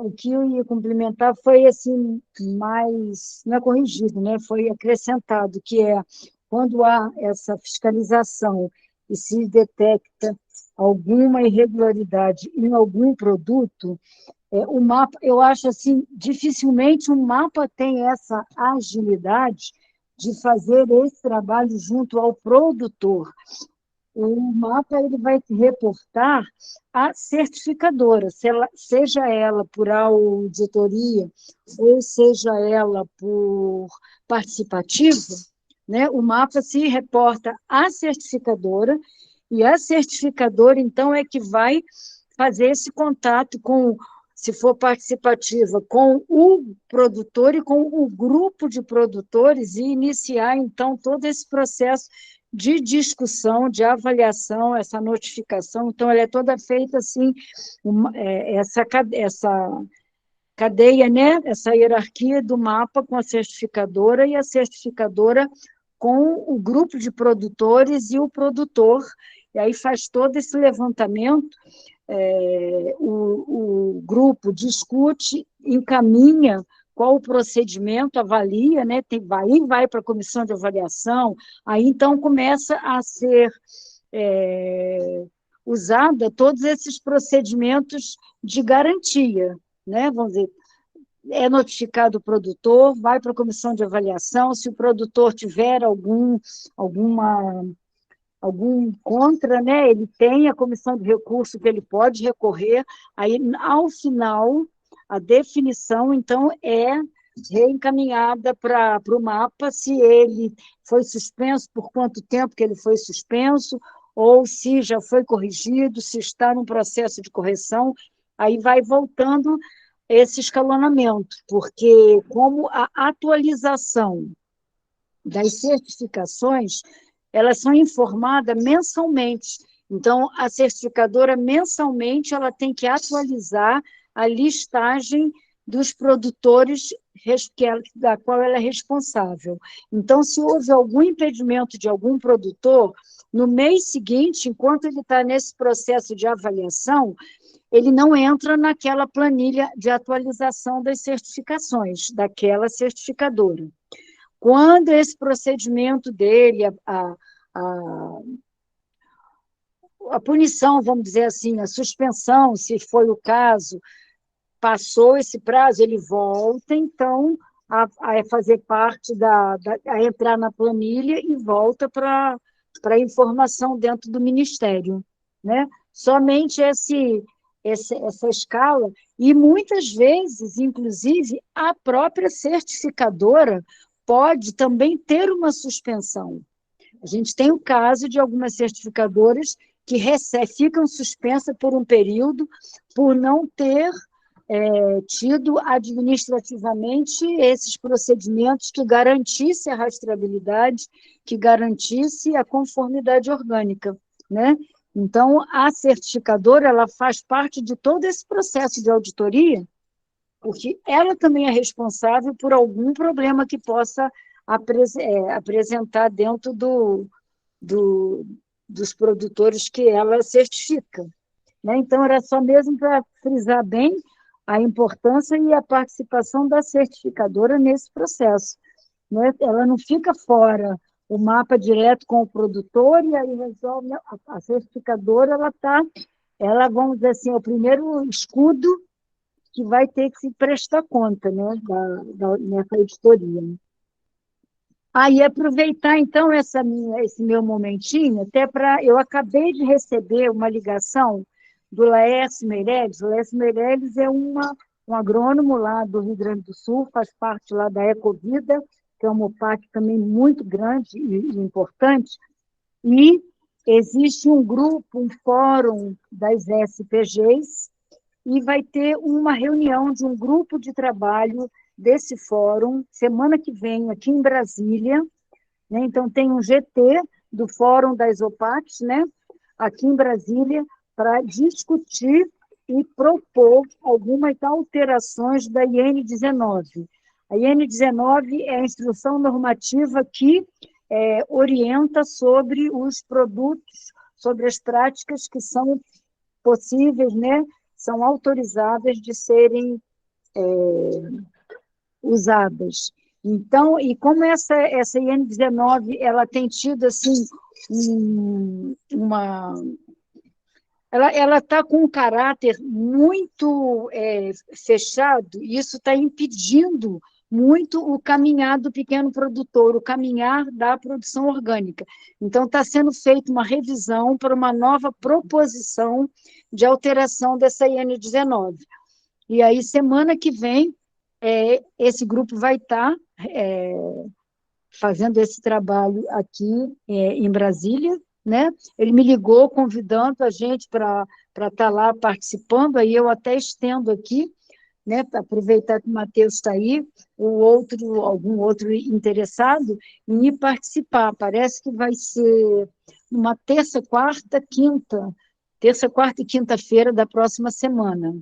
o que eu ia complementar foi assim, mais, não é corrigido, né? Foi acrescentado, que é quando há essa fiscalização e se detecta alguma irregularidade em algum produto, o mapa, eu acho assim, dificilmente um mapa tem essa agilidade de fazer esse trabalho junto ao produtor. O mapa ele vai reportar a certificadora, seja ela por auditoria ou seja ela por participativa, né? O mapa se reporta à certificadora e a certificadora, então, é que vai fazer esse contato com, se for participativa, com o produtor e com o grupo de produtores e iniciar, então, todo esse processo de discussão, de avaliação, essa notificação. Então, ela é toda feita assim, essa cadeia, né? Essa hierarquia do mapa com a certificadora e a certificadora com o grupo de produtores e o produtor, e aí faz todo esse levantamento, o grupo discute, encaminha qual o procedimento, avalia, né? Vai para a comissão de avaliação, aí então começa a ser usada todos esses procedimentos de garantia, né? Vamos dizer, é notificado o produtor, vai para a comissão de avaliação, se o produtor tiver algum contra, né, ele tem a comissão de recurso que ele pode recorrer, aí, ao final, a definição, então, é reencaminhada para o mapa, se ele foi suspenso, por quanto tempo que ele foi suspenso, ou se já foi corrigido, se está num processo de correção, aí vai voltando esse escalonamento, porque como a atualização das certificações, elas são informadas mensalmente. Então, a certificadora, mensalmente, ela tem que atualizar a listagem dos produtores da qual ela é responsável. Então, se houve algum impedimento de algum produtor, no mês seguinte, enquanto ele está nesse processo de avaliação, ele não entra naquela planilha de atualização das certificações, daquela certificadora. Quando esse procedimento dele, a punição, vamos dizer assim, a suspensão, se foi o caso, passou esse prazo, ele volta, então, a fazer parte a entrar na planilha e volta para a informação dentro do Ministério, né? Somente essa escala, e muitas vezes, inclusive, a própria certificadora pode também ter uma suspensão. A gente tem o caso de algumas certificadoras que ficam suspensas por um período por não ter tido administrativamente esses procedimentos que garantissem a rastreabilidade, que garantissem a conformidade orgânica, né? Então, a certificadora, ela faz parte de todo esse processo de auditoria, porque ela também é responsável por algum problema que possa apresentar dentro dos produtores que ela certifica, né? Então, era só mesmo para frisar bem a importância e a participação da certificadora nesse processo, né? Ela não fica fora o mapa direto com o produtor e aí resolve. A certificadora, ela, vamos dizer assim, é o primeiro escudo que vai ter que se prestar conta, né, nessa auditoria. Aí, aproveitar, então, esse meu momentinho, até para... Eu acabei de receber uma ligação do Laércio Meirelles. O Laércio Meirelles é um agrônomo lá do Rio Grande do Sul, faz parte lá da Ecovida, que é uma OPAC também muito grande e importante, e existe um grupo, um fórum das SPGs, e vai ter uma reunião de um grupo de trabalho desse fórum, semana que vem, aqui em Brasília, né? Então, tem um GT do Fórum das OPACs, né? Aqui em Brasília, para discutir e propor algumas alterações da IN19. A IN19 é a instrução normativa que orienta sobre os produtos, sobre as práticas que são possíveis, né? São autorizadas de serem usadas. Então, e como essa IN19 ela tem tido assim ela está com um caráter muito fechado, e isso está impedindo muito o caminhar do pequeno produtor, o caminhar da produção orgânica. Então, está sendo feita uma revisão para uma nova proposição de alteração dessa IN19. E aí, semana que vem, esse grupo vai estar fazendo esse trabalho aqui em Brasília, né? Ele me ligou convidando a gente para estar lá participando, aí eu até estendo aqui, né, para aproveitar que o Matheus está aí, algum outro interessado em ir participar. Parece que vai ser uma terça, quarta e quinta-feira da próxima semana.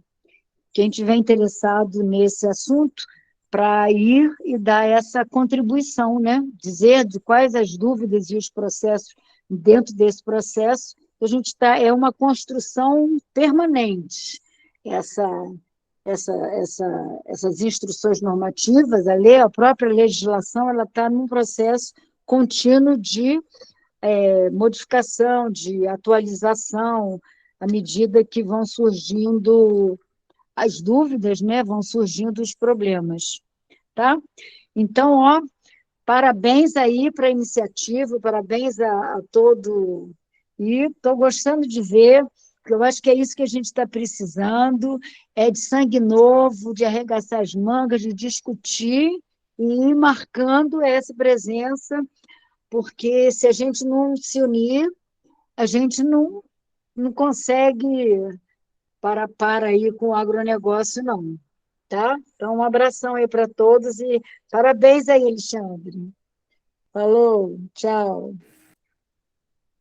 Quem tiver interessado nesse assunto, para ir e dar essa contribuição, né? Dizer de quais as dúvidas e os processos dentro desse processo, a gente é uma construção permanente. Essas instruções normativas, a própria legislação, ela está num processo contínuo de modificação, de atualização, à medida que vão surgindo as dúvidas, né, vão surgindo os problemas, tá? Então, parabéns aí para a iniciativa, parabéns a todo, e estou gostando de ver, porque eu acho que é isso que a gente está precisando, é de sangue novo, de arregaçar as mangas, de discutir e ir marcando essa presença, porque se a gente não se unir, a gente não consegue para aí com o agronegócio, não. Tá? Então, um abração aí para todos e parabéns aí, Alexandre. Falou, tchau.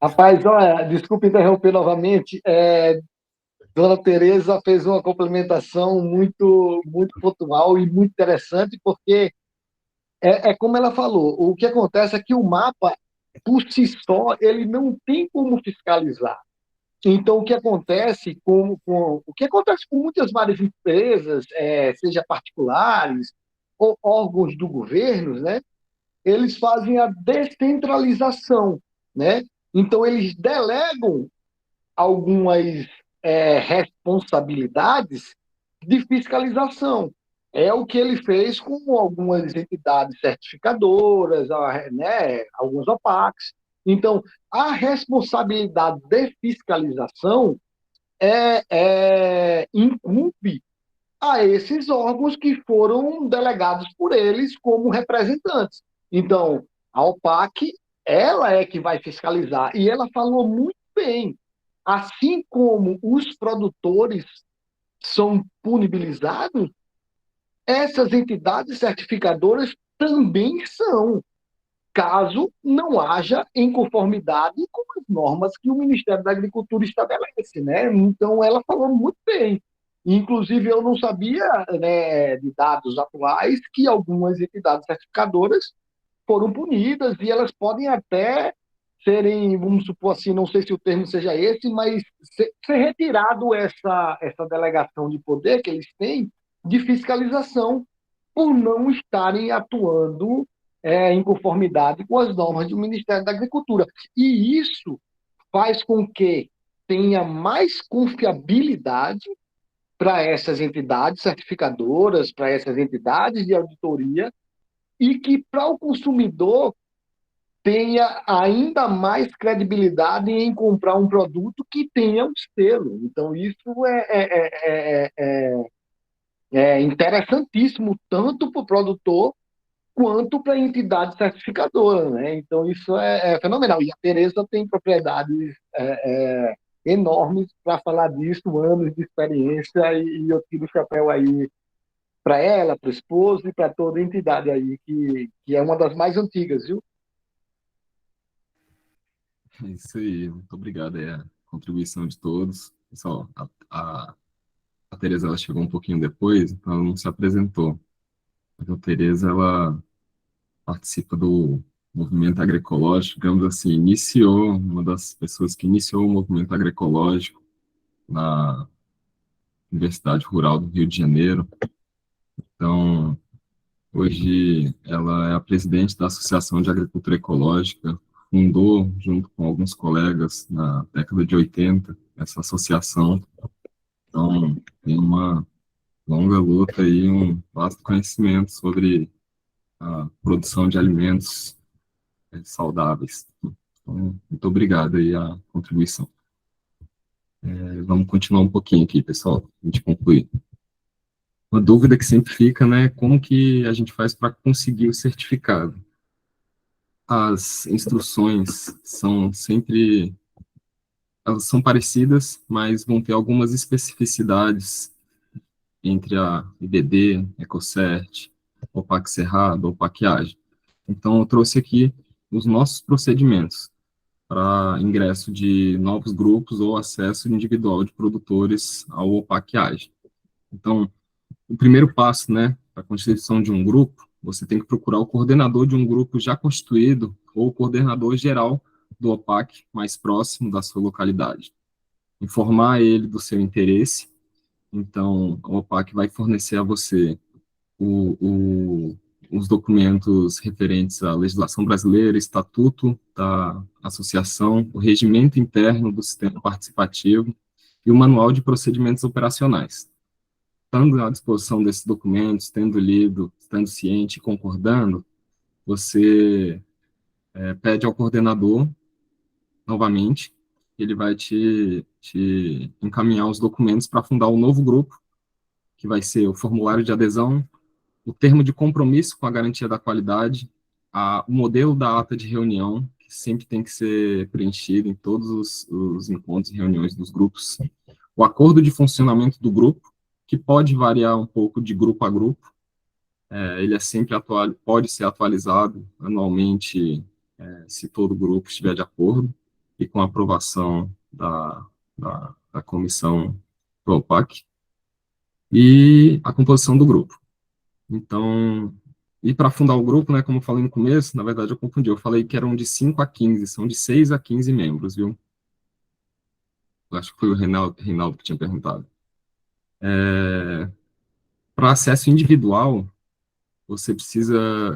Rapaz, olha, desculpe interromper novamente. Dona Tereza fez uma complementação muito pontual e muito interessante, porque é como ela falou, o que acontece é que o mapa, por si só, ele não tem como fiscalizar. Então, o que acontece com muitas várias empresas, seja particulares ou órgãos do governo, né? Eles fazem a descentralização, né? Então, eles delegam algumas responsabilidades de fiscalização. É o que ele fez com algumas entidades certificadoras, né, alguns OPACs. Então, a responsabilidade de fiscalização incumbe a esses órgãos que foram delegados por eles como representantes. Então, a OPAC, ela é que vai fiscalizar. E ela falou muito bem. Assim como os produtores são punibilizados, essas entidades certificadoras também são, caso não haja inconformidade com as normas que o Ministério da Agricultura estabelece, né? Então, ela falou muito bem. Inclusive, eu não sabia, né, de dados atuais que algumas entidades certificadoras foram punidas e elas podem até serem, vamos supor assim, não sei se o termo seja esse, mas ser retirado essa delegação de poder que eles têm de fiscalização por não estarem atuando em conformidade com as normas do Ministério da Agricultura. E isso faz com que tenha mais confiabilidade para essas entidades certificadoras, para essas entidades de auditoria, e que para o consumidor tenha ainda mais credibilidade em comprar um produto que tenha um selo. Então, isso é interessantíssimo, tanto para o produtor quanto para a entidade certificadora, né? Então, isso é fenomenal. E a Tereza tem propriedades enormes para falar disso, anos de experiência, e eu tiro o chapéu aí para ela, para o esposo e para toda a entidade aí, que é uma das mais antigas, viu? É isso aí, muito obrigado aí a contribuição de todos. Pessoal, a Tereza ela chegou um pouquinho depois, então ela não se apresentou. Mas a Tereza ela participa do movimento agroecológico, digamos assim, iniciou, uma das pessoas que iniciou o movimento agroecológico na Universidade Rural do Rio de Janeiro. Então, hoje ela é a presidente da Associação de Agricultura Ecológica, fundou, junto com alguns colegas, na década de 80, essa associação. Então, tem uma longa luta e um vasto conhecimento sobre a produção de alimentos saudáveis. Então, muito obrigado aí a contribuição. Vamos continuar um pouquinho aqui, pessoal, para a gente concluir. Uma dúvida que sempre fica, né, como que a gente faz para conseguir o certificado? As instruções elas são parecidas, mas vão ter algumas especificidades entre a IBD, EcoCert, OPAC Cerrado, OPAC Age. Então, eu trouxe aqui os nossos procedimentos para ingresso de novos grupos ou acesso individual de produtores ao OPAC Age. Então, o primeiro passo, né, para a constituição de um grupo, você tem que procurar o coordenador de um grupo já constituído ou o coordenador geral do OPAC mais próximo da sua localidade. Informar ele do seu interesse. Então, o OPAC vai fornecer a você os documentos referentes à legislação brasileira, estatuto da associação, o regimento interno do sistema participativo e o manual de procedimentos operacionais. Estando à disposição desses documentos, tendo lido, estando ciente e concordando, você pede ao coordenador, novamente, ele vai te encaminhar os documentos para fundar um novo grupo, que vai ser o formulário de adesão, o termo de compromisso com a garantia da qualidade, o modelo da ata de reunião, que sempre tem que ser preenchido em todos os encontros e reuniões dos grupos, o acordo de funcionamento do grupo, que pode variar um pouco de grupo a grupo, ele é sempre pode ser atualizado anualmente, se todo o grupo estiver de acordo, e com a aprovação da comissão do OPAC, e a composição do grupo. Então, e para fundar o grupo, né, como eu falei no começo, na verdade eu confundi, eu falei que eram de 5 a 15, são de 6 a 15 membros, viu? Eu acho que foi o Reinaldo que tinha perguntado. Para acesso individual,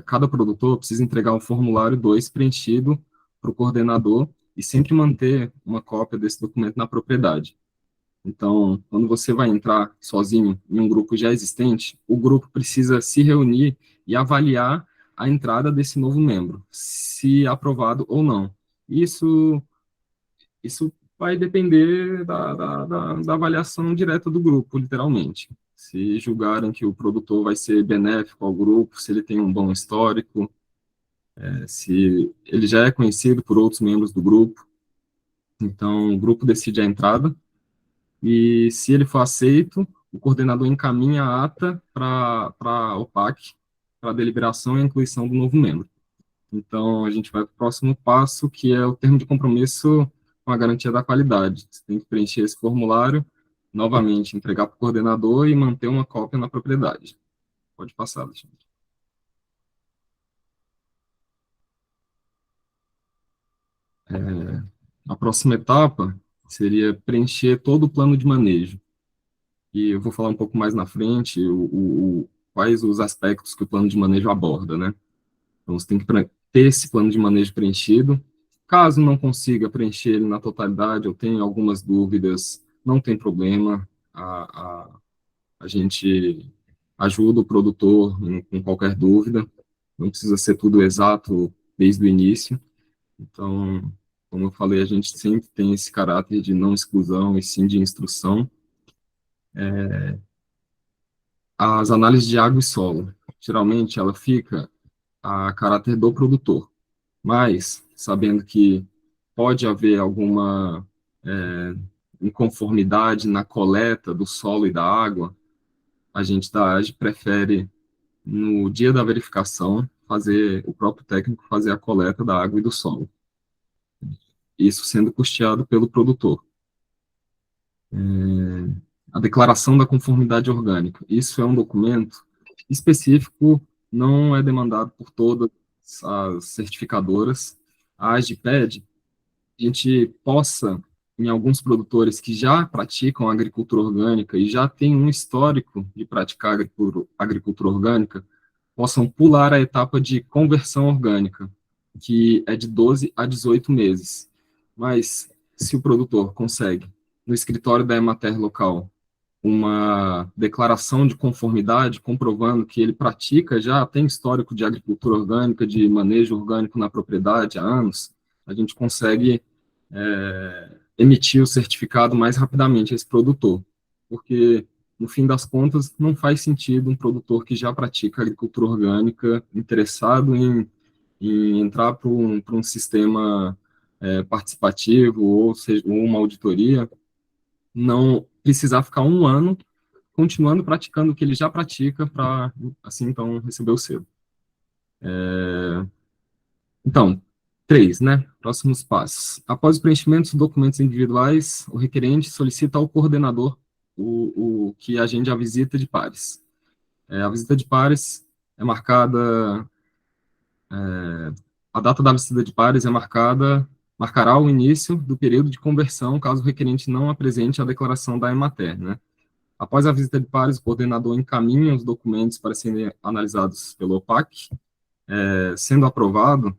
cada produtor precisa entregar um formulário 2 preenchido para o coordenador e sempre manter uma cópia desse documento na propriedade. Então, quando você vai entrar sozinho em um grupo já existente, o grupo precisa se reunir e avaliar a entrada desse novo membro, se aprovado ou não. Isso vai depender da avaliação direta do grupo, literalmente. Se julgarem que o produtor vai ser benéfico ao grupo, se ele tem um bom histórico, se ele já é conhecido por outros membros do grupo. Então, o grupo decide a entrada, e se ele for aceito, o coordenador encaminha a ata para a OPAC, para a deliberação e a inclusão do novo membro. Então, a gente vai para o próximo passo, que é o termo de compromisso com a garantia da qualidade. Você tem que preencher esse formulário, novamente, entregar para o coordenador e manter uma cópia na propriedade. Pode passar, Alexandre. A próxima etapa seria preencher todo o plano de manejo. E eu vou falar um pouco mais na frente quais os aspectos que o plano de manejo aborda, né? Então, você tem que ter esse plano de manejo preenchido. Caso não consiga preencher ele na totalidade, ou tenha algumas dúvidas, não tem problema, a gente ajuda o produtor com qualquer dúvida, não precisa ser tudo exato desde o início. Então, como eu falei, a gente sempre tem esse caráter de não exclusão e sim de instrução. As análises de água e solo, geralmente ela fica a caráter do produtor, mas sabendo que pode haver alguma inconformidade na coleta do solo e da água, a gente da AGE prefere, no dia da verificação, o próprio técnico fazer a coleta da água e do solo. Isso sendo custeado pelo produtor. A declaração da conformidade orgânica. Isso é um documento específico, não é demandado por todas as certificadoras. A AGE pede que a gente possa, em alguns produtores que já praticam agricultura orgânica e já têm um histórico de praticar agricultura orgânica, possam pular a etapa de conversão orgânica, que é de 12 a 18 meses. Mas, se o produtor consegue, no escritório da Emater local, uma declaração de conformidade, comprovando que ele já tem histórico de agricultura orgânica, de manejo orgânico na propriedade há anos, a gente consegue emitir o certificado mais rapidamente a esse produtor, porque, no fim das contas, não faz sentido um produtor que já pratica agricultura orgânica, interessado em entrar para um sistema participativo, ou seja, uma auditoria, não precisar ficar um ano continuando praticando o que ele já pratica para, assim, então, receber o selo. Então, 3, né? Próximos passos. Após o preenchimento dos documentos individuais, o requerente solicita ao coordenador o que agende a visita de pares. A visita de pares é marcada... a data da visita de pares marcará o início do período de conversão, caso o requerente não apresente a declaração da Emater, né? Após a visita de pares, o coordenador encaminha os documentos para serem analisados pelo OPAC. Sendo aprovado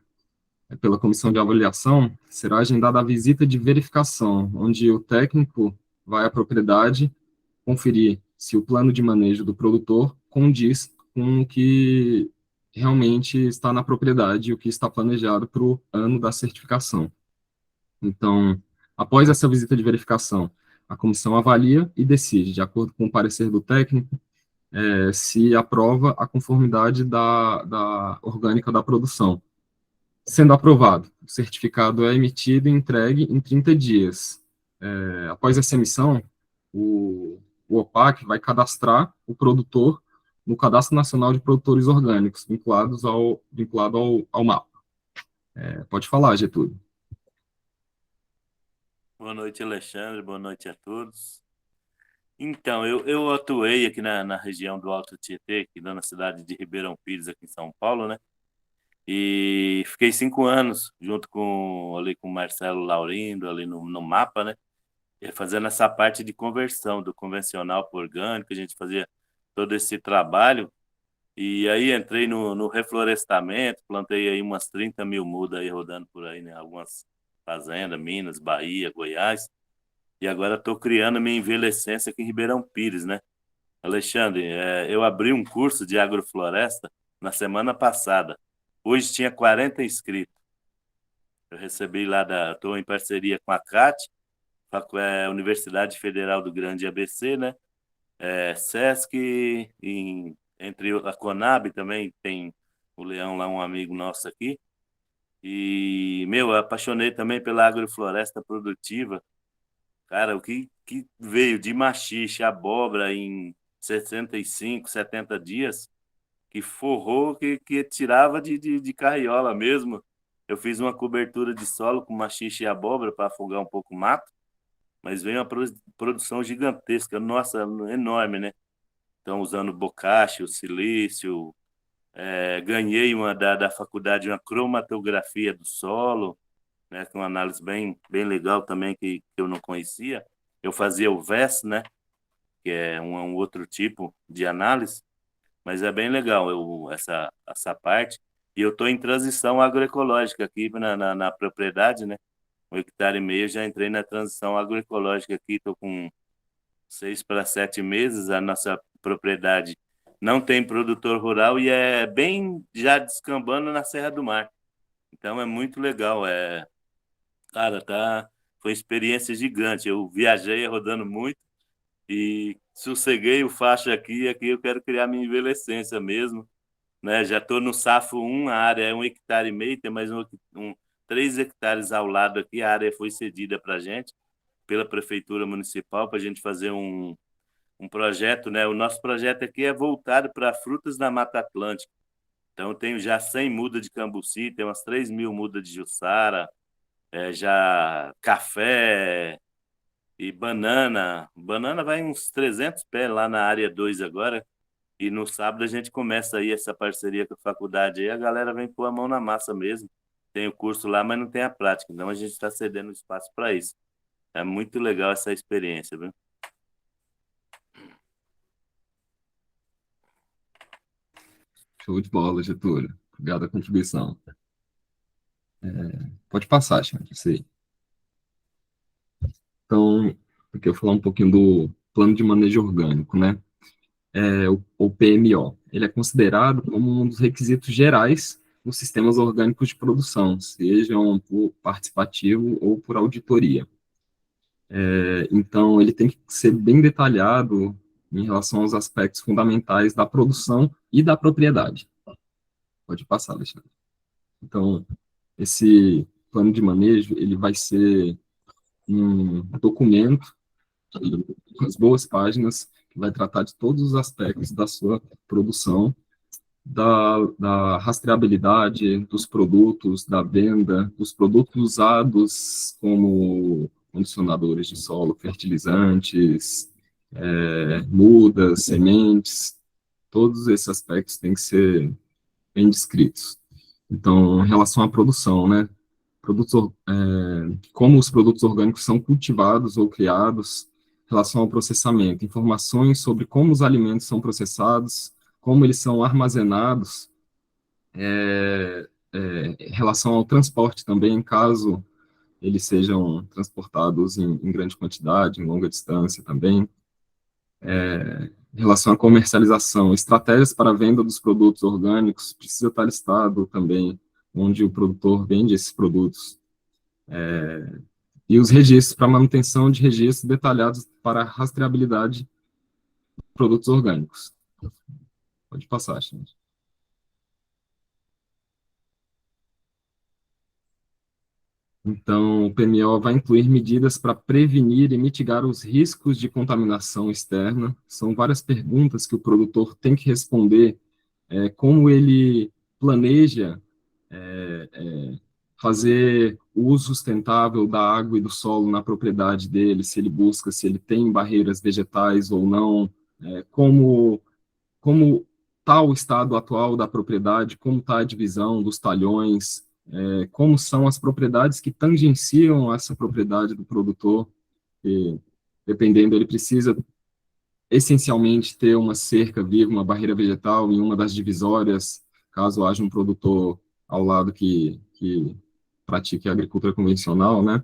pela comissão de avaliação, será agendada a visita de verificação, onde o técnico vai à propriedade conferir se o plano de manejo do produtor condiz com o que realmente está na propriedade e o que está planejado para o ano da certificação. Então, após essa visita de verificação, a comissão avalia e decide, de acordo com o parecer do técnico, se aprova a conformidade da orgânica da produção. Sendo aprovado, o certificado é emitido e entregue em 30 dias. Após essa emissão, o OPAC vai cadastrar o produtor no Cadastro Nacional de Produtores Orgânicos, vinculado ao MAPA. Pode falar, Getúlio. Boa noite, Alexandre. Boa noite a todos. Então, eu atuei aqui na região do Alto Tietê, aqui na cidade de Ribeirão Pires, aqui em São Paulo, né? E fiquei 5 anos junto ali com o Marcelo Laurindo, ali no MAPA, né? E fazendo essa parte de conversão do convencional para o orgânico, a gente fazia todo esse trabalho. E aí entrei no reflorestamento, plantei aí umas 30 mil mudas aí rodando por aí, né? Algumas fazendas, Minas, Bahia, Goiás. E agora estou criando minha envelhecência aqui em Ribeirão Pires, né? Alexandre, eu abri um curso de agrofloresta na semana passada. Hoje tinha 40 inscritos. Eu recebi estou em parceria com a CAT, Universidade Federal do Grande ABC, né? SESC, entre a Conab também tem o Leão lá, um amigo nosso aqui. E, eu apaixonei também pela agrofloresta produtiva. Cara, o que veio de machixe, abóbora em 65, 70 dias, que forrou, que tirava de carriola mesmo. Eu fiz uma cobertura de solo com machixe e abóbora para afogar um pouco o mato, mas veio uma produção gigantesca, nossa, enorme, né? Então, usando bocache, silício, ganhei da faculdade uma cromatografia do solo, né, que é uma análise bem legal também, que eu não conhecia. Eu fazia o VES, né, que é um outro tipo de análise, mas é bem legal essa parte. E eu estou em transição agroecológica aqui na propriedade, né? 1,5 hectare eu já entrei na transição agroecológica aqui, estou com 6 para 7 meses. A nossa propriedade não tem produtor rural e é bem já descambando na Serra do Mar. Então é muito legal. Cara, foi uma experiência gigante. Eu viajei rodando muito e sosseguei o faixa aqui. Aqui eu quero criar minha envelhecência mesmo, né? Já estou no Safo 1, a área é 1,5 hectare, tem mais 3 hectares ao lado aqui. A área foi cedida para a gente, pela Prefeitura Municipal, para a gente fazer um projeto, né? O nosso projeto aqui é voltado para frutas da Mata Atlântica. Então, eu tenho já 100 mudas de cambuci, tem umas 3 mil mudas de jussara, já café e banana. Banana vai uns 300 pés lá na área 2 agora. E no sábado a gente começa aí essa parceria com a faculdade. Aí a galera vem pôr a mão na massa mesmo. Tem o curso lá, mas não tem a prática. Então a gente está cedendo espaço para isso. É muito legal essa experiência, viu? Show de bola, Getúlio. Obrigado pela contribuição. Pode passar, gente. Isso aí. Então, aqui eu vou falar um pouquinho do Plano de Manejo Orgânico, né? O PMO. Ele é considerado como um dos requisitos gerais nos sistemas orgânicos de produção, sejam por participativo ou por auditoria. Então, ele tem que ser bem detalhado em relação aos aspectos fundamentais da produção e da propriedade. Pode passar, Alexandre. Então, esse plano de manejo, ele vai ser um documento com as boas páginas, que vai tratar de todos os aspectos da sua produção, da rastreabilidade dos produtos, da venda, dos produtos usados como condicionadores de solo, fertilizantes, mudas, sementes, todos esses aspectos têm que ser bem descritos. Então, em relação à produção, né? Como os produtos orgânicos são cultivados ou criados, em relação ao processamento, informações sobre como os alimentos são processados, como eles são armazenados, em relação ao transporte também, caso eles sejam transportados em grande quantidade, em longa distância também, em relação à comercialização, estratégias para a venda dos produtos orgânicos, precisa estar listado também onde o produtor vende esses produtos. E os registros para manutenção de registros detalhados para a rastreabilidade de produtos orgânicos. Pode passar, gente. Então, o PMO vai incluir medidas para prevenir e mitigar os riscos de contaminação externa. São várias perguntas que o produtor tem que responder, como ele planeja fazer o uso sustentável da água e do solo na propriedade dele, se ele busca, se ele tem barreiras vegetais ou não, como está o estado atual da propriedade, como está a divisão dos talhões, como são as propriedades que tangenciam essa propriedade do produtor, e, dependendo, ele precisa essencialmente ter uma cerca viva, uma barreira vegetal em uma das divisórias, caso haja um produtor ao lado que pratique a agricultura convencional, né?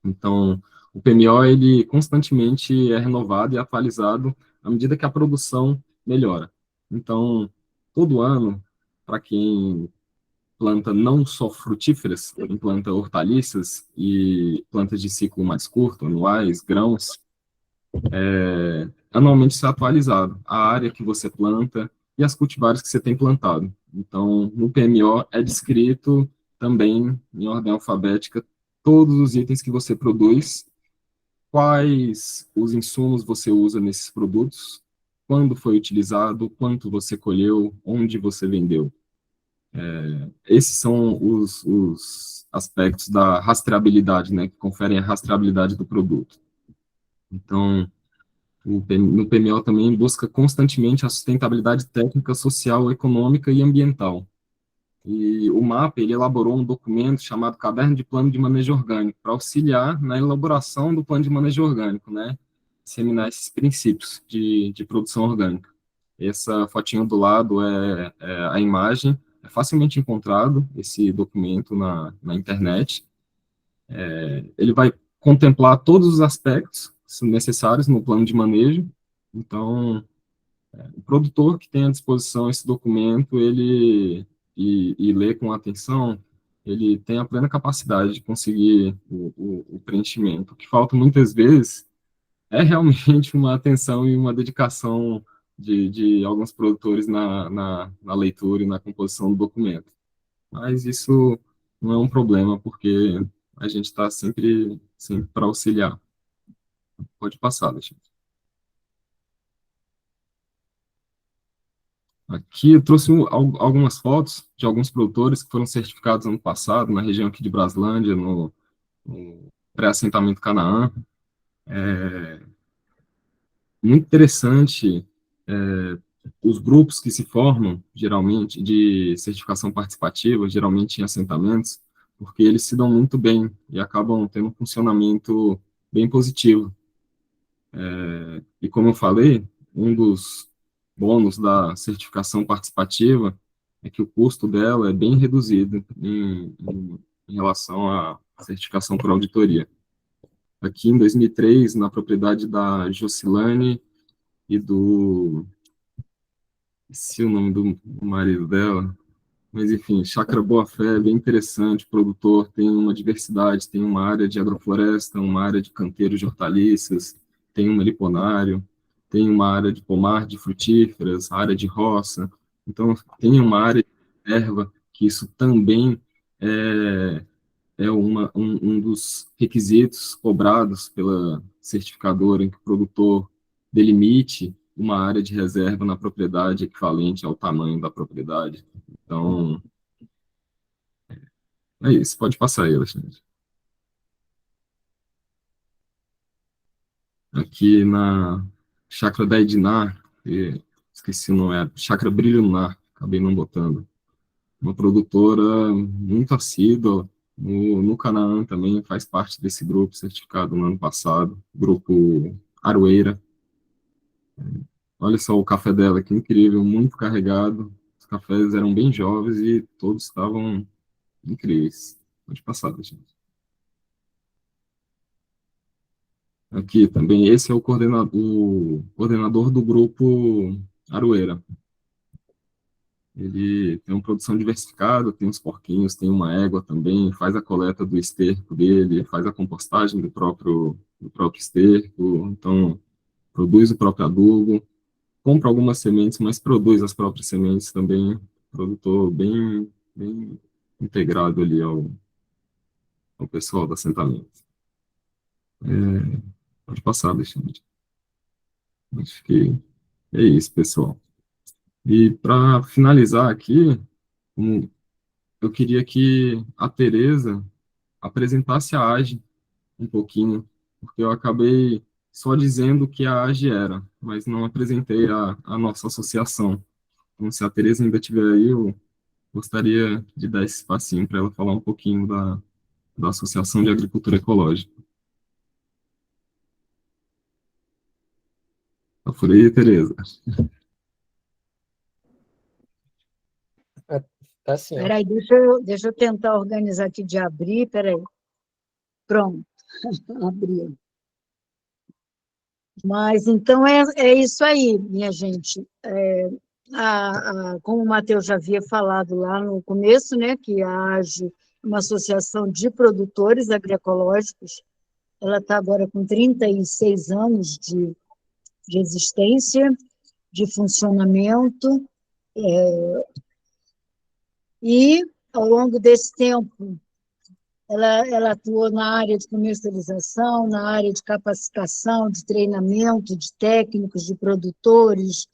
Então, o PMO, ele constantemente é renovado e atualizado à medida que a produção melhora. Então, todo ano, para quem planta não só frutíferas, quem planta hortaliças e plantas de ciclo mais curto, anuais, grãos, anualmente isso é atualizado, a área que você planta e as cultivares que você tem plantado. Então, no PMO é descrito também, em ordem alfabética, todos os itens que você produz, quais os insumos você usa nesses produtos, quando foi utilizado, quanto você colheu, onde você vendeu. Esses são os aspectos da rastreabilidade, né, que conferem a rastreabilidade do produto. Então, no PMO também busca constantemente a sustentabilidade técnica, social, econômica e ambiental. E o MAP, ele elaborou um documento chamado Caderno de Plano de Manejo Orgânico, para auxiliar na elaboração do plano de manejo orgânico, né? Disseminar esses princípios de produção orgânica. Essa fotinha do lado é a imagem, é facilmente encontrado esse documento na internet. Ele vai contemplar todos os aspectos necessários no plano de manejo. Então, o produtor que tem à disposição esse documento, e lê com atenção, ele tem a plena capacidade de conseguir o preenchimento. O que falta muitas vezes é realmente uma atenção e uma dedicação de alguns produtores na leitura e na composição do documento. Mas isso não é um problema, porque a gente está sempre para auxiliar. Pode passar, Alexandre. Aqui eu trouxe algumas fotos de alguns produtores que foram certificados ano passado, na região aqui de Braslândia, no pré-assentamento Canaã. Muito interessante, os grupos que se formam, geralmente, de certificação participativa, geralmente em assentamentos, porque eles se dão muito bem e acabam tendo um funcionamento bem positivo. E como eu falei, um dos bônus da certificação participativa é que o custo dela é bem reduzido em relação à certificação por auditoria. Aqui em 2003, na propriedade da Jocilane e esqueci o nome do marido dela, mas enfim, Chácara Boa Fé é bem interessante, o produtor tem uma diversidade, tem uma área de agrofloresta, uma área de canteiros de hortaliças, tem um meliponário, tem uma área de pomar de frutíferas, área de roça, então tem uma área de erva, que isso também é um dos requisitos cobrados pela certificadora, em que o produtor delimite uma área de reserva na propriedade equivalente ao tamanho da propriedade. Então, é isso. Pode passar aí, Alexandre. Aqui na Chácara da Ednar, esqueci o nome, Chácara Brilho Lunar, acabei não botando. Uma produtora muito assídua, no Canaã também, faz parte desse grupo certificado no ano passado, grupo Aroeira. Olha só o café dela, que incrível, muito carregado. Os cafés eram bem jovens e todos estavam incríveis. Pode passar, gente. Aqui também, esse é o coordenador do grupo Aroeira. Ele tem uma produção diversificada, tem uns porquinhos, tem uma égua também, faz a coleta do esterco dele, faz a compostagem do próprio esterco, então produz o próprio adubo, compra algumas sementes, mas produz as próprias sementes também, produtor bem integrado ali ao pessoal do assentamento. Pode passar, Alexandre. Acho que é isso, pessoal. E para finalizar aqui, eu queria que a Tereza apresentasse a AGE um pouquinho, porque eu acabei só dizendo o que a AGE era, mas não apresentei a nossa associação. Então, se a Tereza ainda estiver aí, eu gostaria de dar esse espacinho para ela falar um pouquinho da Associação de Agricultura Ecológica. Tá por aí, Tereza? Tá sim, ó. Peraí, deixa eu tentar organizar aqui de abrir, peraí. Pronto, abriu. Mas, então, é isso aí, minha gente. Como o Matheus já havia falado lá no começo, né, que a AGE é uma associação de produtores agroecológicos, ela está agora com 36 anos de existência, de funcionamento, e, ao longo desse tempo, ela atuou na área de comercialização, na área de capacitação, de treinamento, de técnicos, de produtores,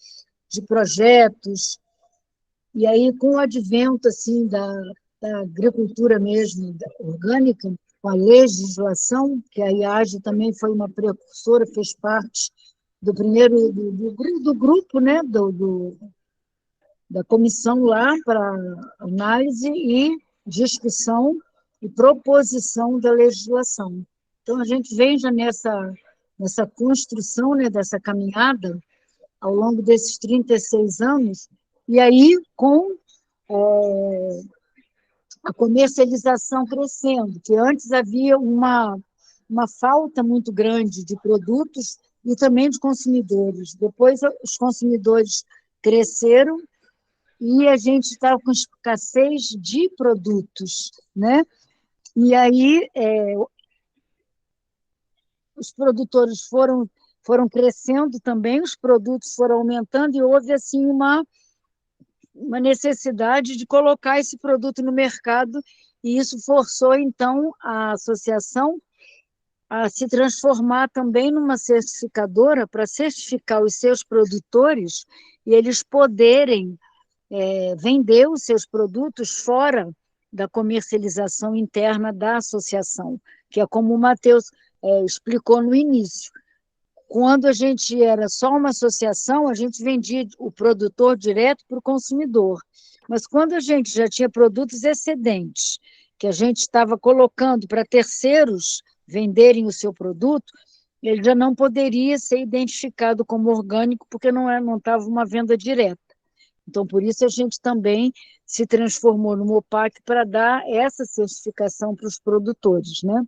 de projetos. E aí, com o advento assim, da agricultura mesmo orgânica, com a legislação, que a IAGE também foi uma precursora, fez parte do primeiro do grupo, né, da comissão lá para análise e discussão e proposição da legislação. Então, a gente vem já nessa construção, né, dessa caminhada, ao longo desses 36 anos, e aí com a comercialização crescendo, que antes havia uma falta muito grande de produtos e também de consumidores. Depois, os consumidores cresceram e a gente estava com escassez de produtos, né? E aí os produtores foram crescendo também, os produtos foram aumentando e houve assim uma necessidade de colocar esse produto no mercado e isso forçou então a associação a se transformar também numa certificadora para certificar os seus produtores e eles poderem vender os seus produtos fora da comercialização interna da associação, que é como o Matheus explicou no início. Quando a gente era só uma associação, a gente vendia o produtor direto para o consumidor. Mas quando a gente já tinha produtos excedentes, que a gente estava colocando para terceiros venderem o seu produto, ele já não poderia ser identificado como orgânico, porque não estava uma venda direta. Então, por isso, a gente também se transformou no MOPAC para dar essa certificação para os produtores, né?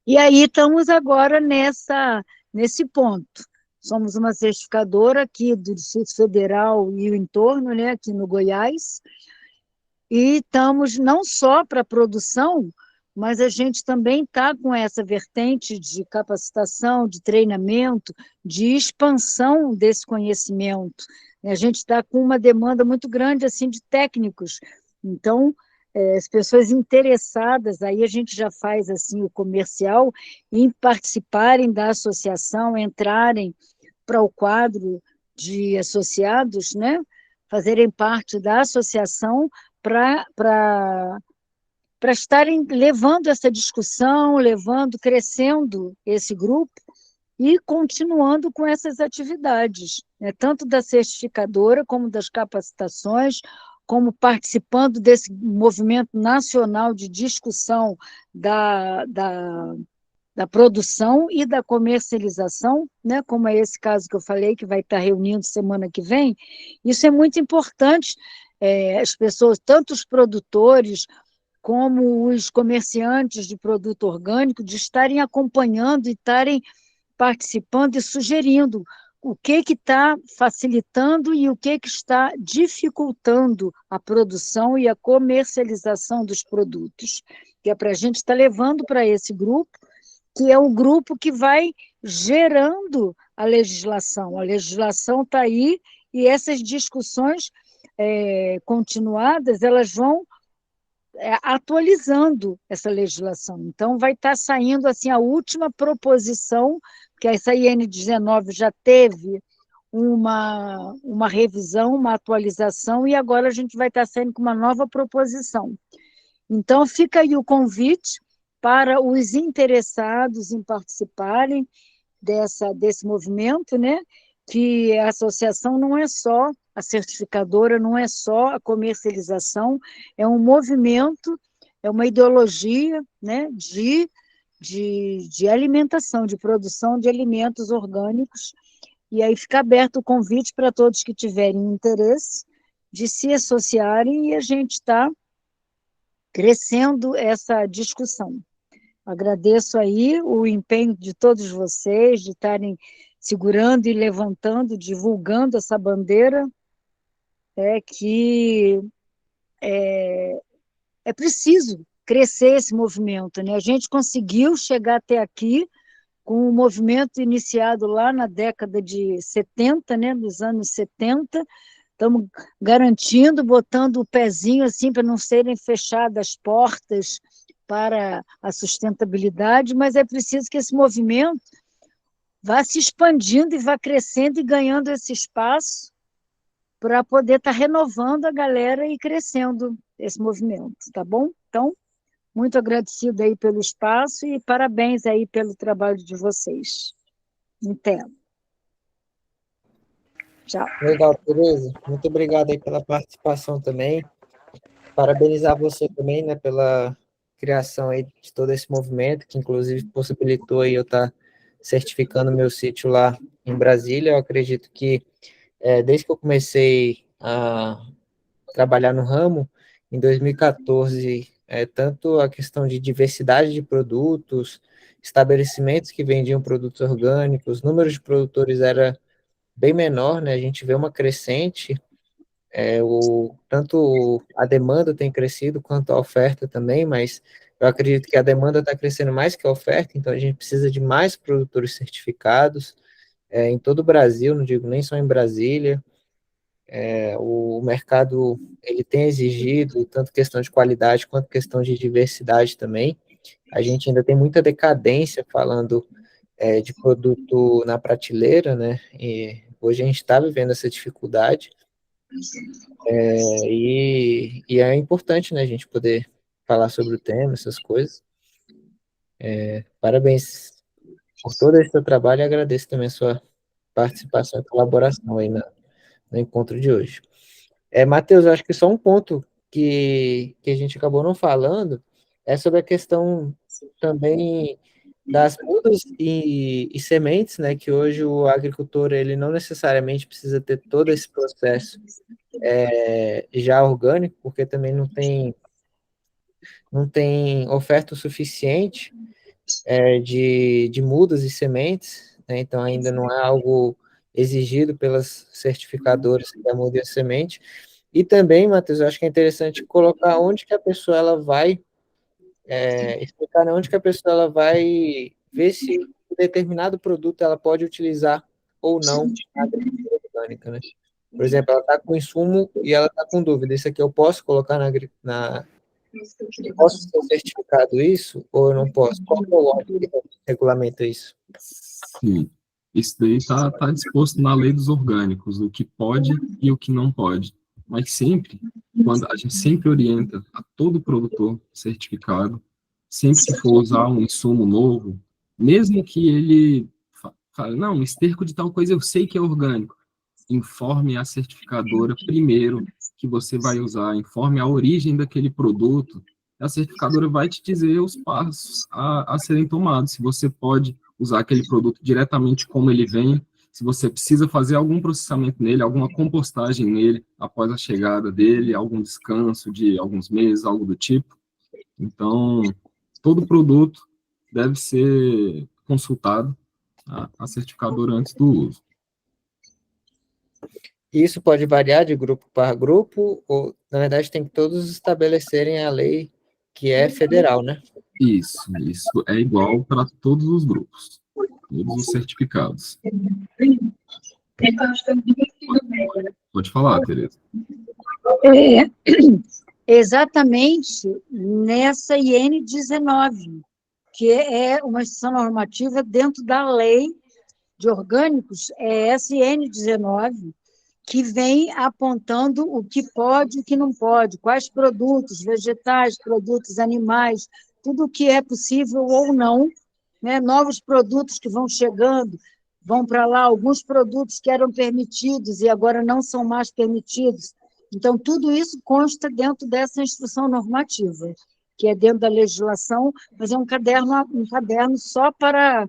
E aí estamos agora nesse ponto. Somos uma certificadora aqui do Distrito Federal e o entorno, né, aqui no Goiás, e estamos não só para a produção, mas a gente também está com essa vertente de capacitação, de treinamento, de expansão desse conhecimento. A gente está com uma demanda muito grande assim de técnicos. Então, as pessoas interessadas, aí a gente já faz assim o comercial, em participarem da associação, entrarem para o quadro de associados, né? Fazerem parte da associação para estarem levando essa discussão, crescendo esse grupo e continuando com essas atividades, né? Tanto da certificadora como das capacitações, como participando desse movimento nacional de discussão da produção e da comercialização, né, como é esse caso que eu falei, que vai estar reunindo semana que vem. Isso é muito importante, as pessoas, tanto os produtores como os comerciantes de produto orgânico, de estarem acompanhando e estarem participando e sugerindo o que está facilitando e o que está dificultando a produção e a comercialização dos produtos, que é para a gente estar levando para esse grupo, que é o grupo que vai gerando a legislação. A legislação está aí e essas discussões continuadas, elas vão atualizando essa legislação. Então, vai estar saindo assim a última proposição, que essa IN19 já teve uma revisão, uma atualização, e agora a gente vai estar saindo com uma nova proposição. Então, fica aí o convite para os interessados em participarem desse movimento, né? Que a associação não é só a certificadora, não é só a comercialização, é um movimento, é uma ideologia, né, de alimentação, de produção de alimentos orgânicos, e aí fica aberto o convite para todos que tiverem interesse de se associarem, e a gente está crescendo essa discussão. Agradeço aí o empenho de todos vocês, de estarem segurando e levantando, divulgando essa bandeira, que é preciso crescer esse movimento, né? A gente conseguiu chegar até aqui com um movimento iniciado lá na década de 70, né, nos anos 70, estamos garantindo, botando o pezinho assim para não serem fechadas portas para a sustentabilidade, mas é preciso que esse movimento vá se expandindo e vá crescendo e ganhando esse espaço para poder estar renovando a galera e crescendo esse movimento, tá bom? Então, muito agradecido aí pelo espaço e parabéns aí pelo trabalho de vocês. Entendo. Tchau. Legal, Tereza. Muito obrigado aí pela participação também. Parabenizar você também, né, pela criação aí de todo esse movimento, que inclusive possibilitou aí eu estar certificando meu sítio lá em Brasília. Eu acredito que desde que eu comecei a trabalhar no ramo, em 2014, tanto a questão de diversidade de produtos, estabelecimentos que vendiam produtos orgânicos, número de produtores era bem menor, né? A gente vê uma crescente, tanto a demanda tem crescido quanto a oferta também, mas eu acredito que a demanda está crescendo mais que a oferta, então a gente precisa de mais produtores certificados em todo o Brasil, não digo nem só em Brasília. O mercado ele tem exigido tanto questão de qualidade quanto questão de diversidade também. A gente ainda tem muita decadência falando de produto na prateleira, né? E hoje a gente está vivendo essa dificuldade. E é importante, né, a gente poder falar sobre o tema, essas coisas. Parabéns por todo esse seu trabalho e agradeço também a sua participação e colaboração aí no encontro de hoje. Matheus, eu acho que só um ponto que a gente acabou não falando é sobre a questão também das mudas e sementes, né, que hoje o agricultor ele não necessariamente precisa ter todo esse processo já orgânico, porque também não tem oferta o suficiente de mudas e sementes, né, então ainda não é algo exigido pelas certificadoras que é a muda e a semente. E também, Matheus, eu acho que é interessante colocar onde que a pessoa ela vai explicar onde que a pessoa ela vai ver se determinado produto ela pode utilizar ou não na agricultura orgânica, né? Por exemplo, ela está com insumo e ela está com dúvida, isso aqui eu posso colocar posso ser certificado isso ou eu não posso? Qual é o órgão que regulamenta isso? Sim, isso daí está disposto na lei dos orgânicos, o que pode e o que não pode. Mas sempre, quando a gente sempre orienta a todo produtor certificado, sempre que for usar um insumo novo, mesmo que ele fale, não, esterco de tal coisa eu sei que é orgânico, informe a certificadora primeiro que você vai usar, informe a origem daquele produto, a certificadora vai te dizer os passos a serem tomados, se você pode usar aquele produto diretamente como ele vem, se você precisa fazer algum processamento nele, alguma compostagem nele após a chegada dele, algum descanso de alguns meses, algo do tipo. Então, todo produto deve ser consultado a certificadora antes do uso. Isso pode variar de grupo para grupo, ou, na verdade, tem que todos estabelecerem a lei que é federal, né? Isso é igual para todos os grupos, todos os certificados. Pode falar, Tereza. Exatamente nessa IN19, que é uma instituição normativa dentro da lei de orgânicos, é essa IN19, que vem apontando o que pode e o que não pode, quais produtos vegetais, produtos animais, tudo o que é possível ou não, né? Novos produtos que vão chegando, vão para lá, alguns produtos que eram permitidos e agora não são mais permitidos. Então, tudo isso consta dentro dessa instrução normativa, que é dentro da legislação, mas é um caderno só para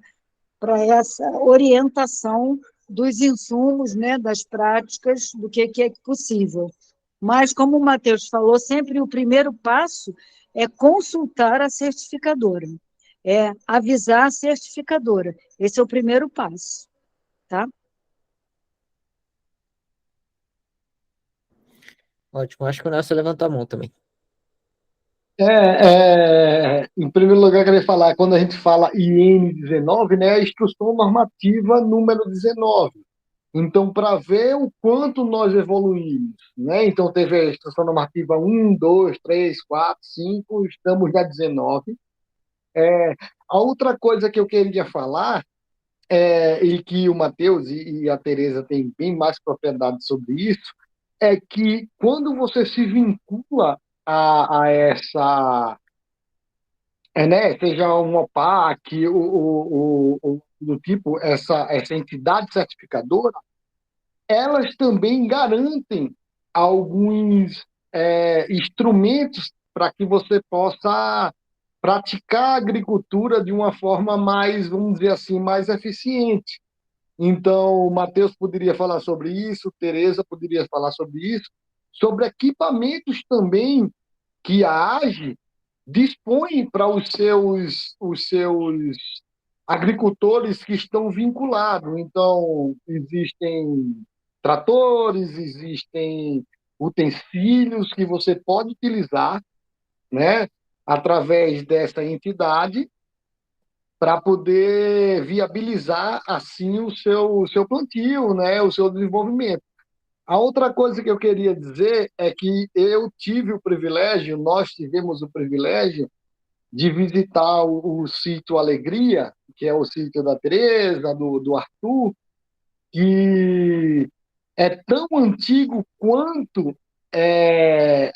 essa orientação dos insumos, né, das práticas, do que é possível. Mas, como o Matheus falou, sempre o primeiro passo é consultar a certificadora, é avisar a certificadora. Esse é o primeiro passo, tá? Ótimo, acho que o Nelson levantou a mão também. Em primeiro lugar, eu queria falar, quando a gente fala IN19, né, é a Instrução Normativa número 19. Então, para ver o quanto nós evoluímos, né? Então, teve a Instrução Normativa 1, 2, 3, 4, 5, estamos na 19. A outra coisa que eu queria falar, e que o Matheus e a Tereza têm bem mais propriedade sobre isso, é que quando você se vincula a essa, né, seja um OPAC, do tipo, essa entidade certificadora, elas também garantem alguns instrumentos para que você possa praticar a agricultura de uma forma mais, vamos dizer assim, mais eficiente. Então, o Matheus poderia falar sobre isso, Tereza poderia falar sobre isso, sobre equipamentos também que a AGE dispõe para os seus agricultores que estão vinculados. Então, existem tratores, existem utensílios que você pode utilizar, né, através dessa entidade para poder viabilizar assim o seu plantio, né, o seu desenvolvimento. A outra coisa que eu queria dizer é que eu tive o privilégio, nós tivemos o privilégio de visitar o sítio Alegria, que é o sítio da Tereza, do Arthur, que é tão antigo quanto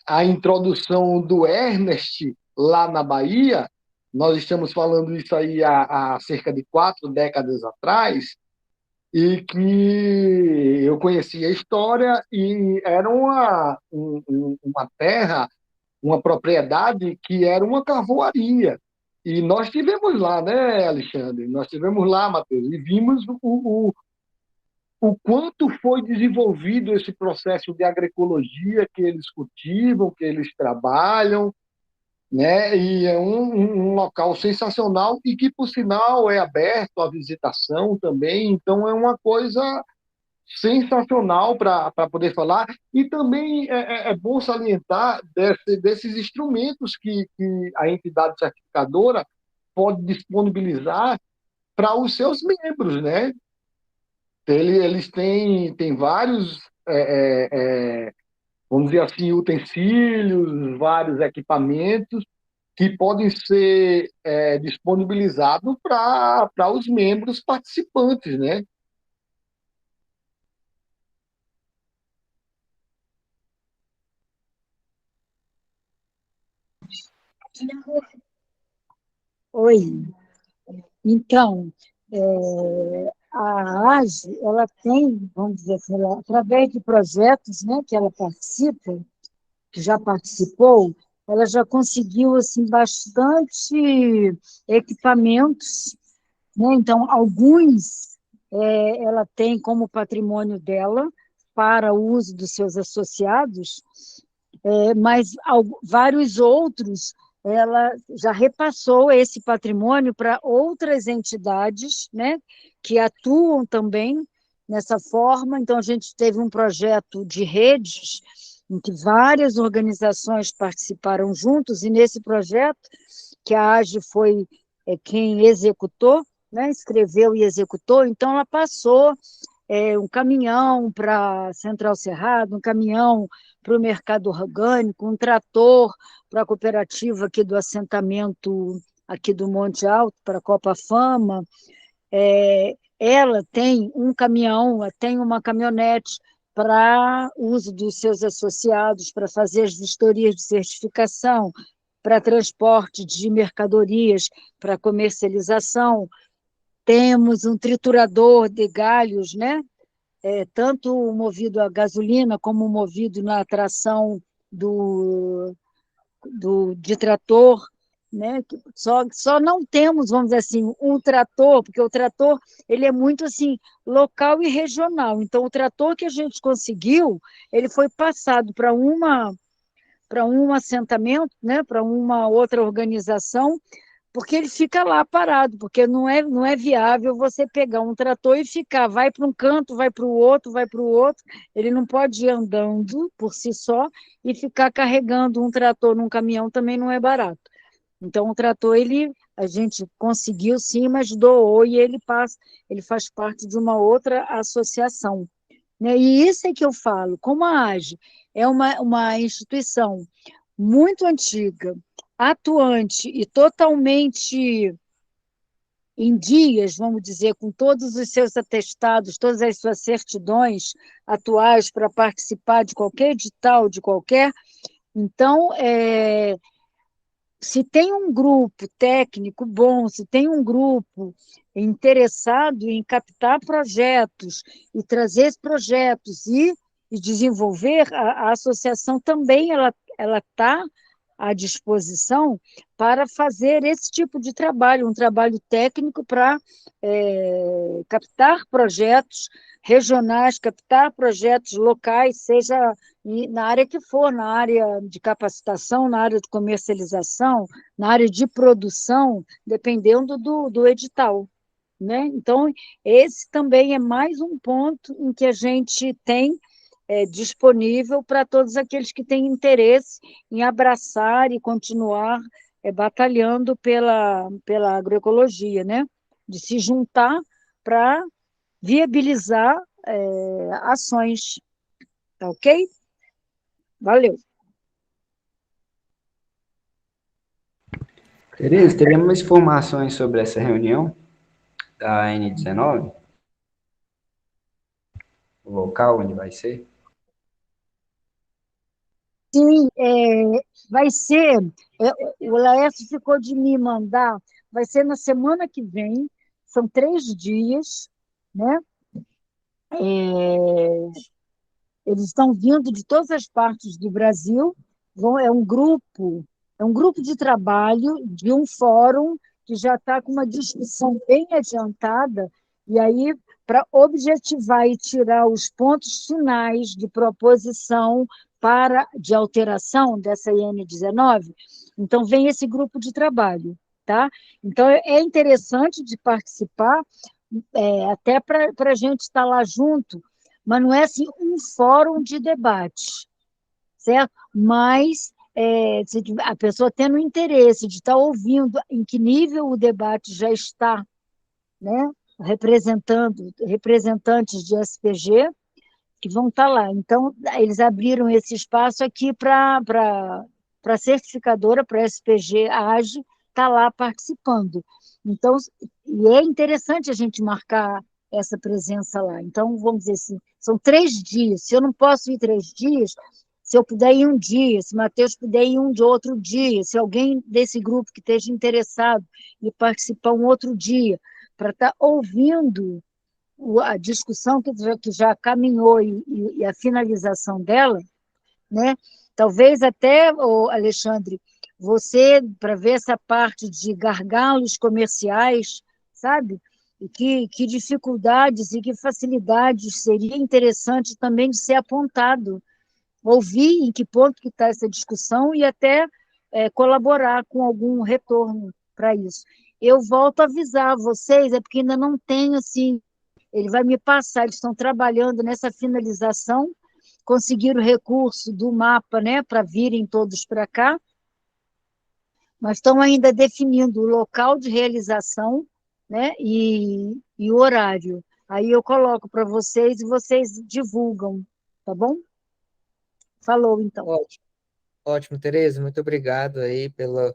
a introdução do Ernest lá na Bahia. Nós estamos falando isso aí há cerca de 4 décadas atrás, e que eu conhecia a história, e era uma terra, uma propriedade que era uma carvoaria. E nós estivemos lá, né, Alexandre? Nós estivemos lá, Matheus, e vimos o quanto foi desenvolvido esse processo de agroecologia que eles cultivam, que eles trabalham, né? E é um local sensacional e que, por sinal, é aberto à visitação também. Então, é uma coisa sensacional para poder falar. E também é bom salientar desses instrumentos que a entidade certificadora pode disponibilizar para os seus membros, né? Eles têm vários, vamos dizer assim, utensílios, vários equipamentos que podem ser disponibilizados para os membros participantes, né? Oi. Então, a AGE, ela tem, vamos dizer assim, através de projetos, né, que ela participa, que já participou, ela já conseguiu assim, bastante equipamentos, né? Então, alguns ela tem como patrimônio dela para o uso dos seus associados, mas vários outros ela já repassou esse patrimônio para outras entidades, né, que atuam também nessa forma. Então, a gente teve um projeto de redes, em que várias organizações participaram juntos, e nesse projeto, que a AGE foi quem executou, né, escreveu e executou, então ela passou um caminhão para Central Cerrado, um caminhão para o mercado orgânico, um trator para a cooperativa aqui do assentamento aqui do Monte Alto, para a Copa Fama. Ela tem um caminhão, tem uma caminhonete para uso dos seus associados, para fazer as vistorias de certificação, para transporte de mercadorias, para comercialização. Temos um triturador de galhos, né? Tanto movido a gasolina como movido na tração de trator, né? Só não temos, vamos dizer assim, um trator, porque o trator ele é muito assim local e regional. Então, o trator que a gente conseguiu, ele foi passado para um assentamento, né? Para uma outra organização, porque ele fica lá parado, porque não é viável você pegar um trator e ficar, vai para um canto, vai para o outro, vai para o outro, ele não pode ir andando por si só e ficar carregando um trator num caminhão também não é barato. Então, o trator, a gente conseguiu sim, mas doou e ele faz parte de uma outra associação, né? E isso é que eu falo, como a AGE é uma instituição muito antiga, atuante e totalmente em dias, vamos dizer, com todos os seus atestados, todas as suas certidões atuais para participar de qualquer edital, de qualquer. Então, se tem um grupo técnico bom, se tem um grupo interessado em captar projetos e trazer esses projetos e desenvolver, a associação também ela está à disposição para fazer esse tipo de trabalho, um trabalho técnico para captar projetos regionais, captar projetos locais, seja na área que for, na área de capacitação, na área de comercialização, na área de produção, dependendo do edital, né? Então, esse também é mais um ponto em que a gente tem disponível para todos aqueles que têm interesse em abraçar e continuar batalhando pela agroecologia, né? De se juntar para viabilizar ações, tá ok? Valeu. Tereza, teria mais informações sobre essa reunião da N19? O local onde vai ser? Sim, vai ser, o Laércio ficou de me mandar, vai ser na semana que vem, são 3 dias, né? Eles estão vindo de todas as partes do Brasil, é um grupo de trabalho de um fórum que já está com uma discussão bem adiantada, e aí, para objetivar e tirar os pontos finais de proposição de alteração dessa IN19, então vem esse grupo de trabalho, tá? Então, é interessante de participar, até para a gente estar lá junto, mas não é assim um fórum de debate, certo? Mas a pessoa tendo interesse de estar ouvindo em que nível o debate já está, né? Representantes de SPG que vão estar lá. Então, eles abriram esse espaço aqui para a certificadora, para a SPG AGE, estar lá participando. Então, e é interessante a gente marcar essa presença lá. Então, vamos dizer assim, são 3 dias. Se eu não posso ir 3 dias, se eu puder ir um dia, se Matheus puder ir um de outro dia, se alguém desse grupo que esteja interessado em participar um outro dia, para estar ouvindo a discussão que já caminhou e a finalização dela, né? Talvez até, Alexandre, você, para ver essa parte de gargalos comerciais, sabe? E que dificuldades e que facilidades seria interessante também de ser apontado, ouvir em que ponto que está essa discussão e até colaborar com algum retorno para isso. Eu volto a avisar vocês, é porque ainda não tem, assim, ele vai me passar, eles estão trabalhando nessa finalização, conseguiram o recurso do mapa, né, para virem todos para cá, mas estão ainda definindo o local de realização, né, e o horário. Aí eu coloco para vocês e vocês divulgam, tá bom? Falou, então. Ótimo, ótimo, Tereza, muito obrigado aí pela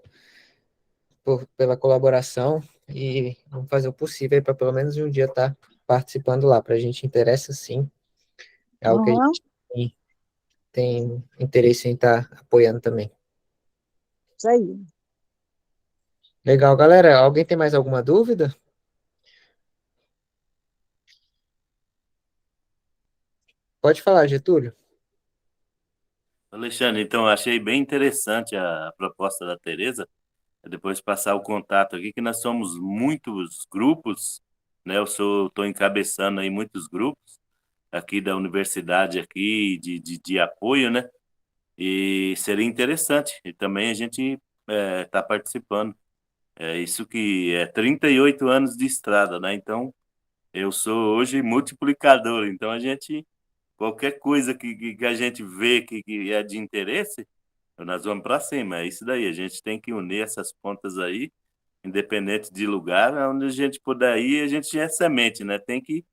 colaboração e vamos fazer o possível para pelo menos um dia estar participando lá. Para a gente interessa sim, é algo que a Aham, gente tem interesse em estar apoiando também. isso aí. Legal, galera. Alguém tem mais alguma dúvida? Pode falar, Getúlio. Alexandre, então, eu achei bem interessante a proposta da Tereza. Depois passar o contato aqui, que nós somos muitos grupos, né? Estou encabeçando aí muitos grupos aqui da universidade aqui de apoio, né? E seria interessante. E também a gente está participando. É isso que é 38 anos de estrada, né? Então, eu sou hoje multiplicador. Então, qualquer coisa que a gente vê que é de interesse, nós vamos para cima. É isso daí. A gente tem que unir essas pontas aí, independente de lugar, onde a gente puder ir, a gente é semente, né? Tem que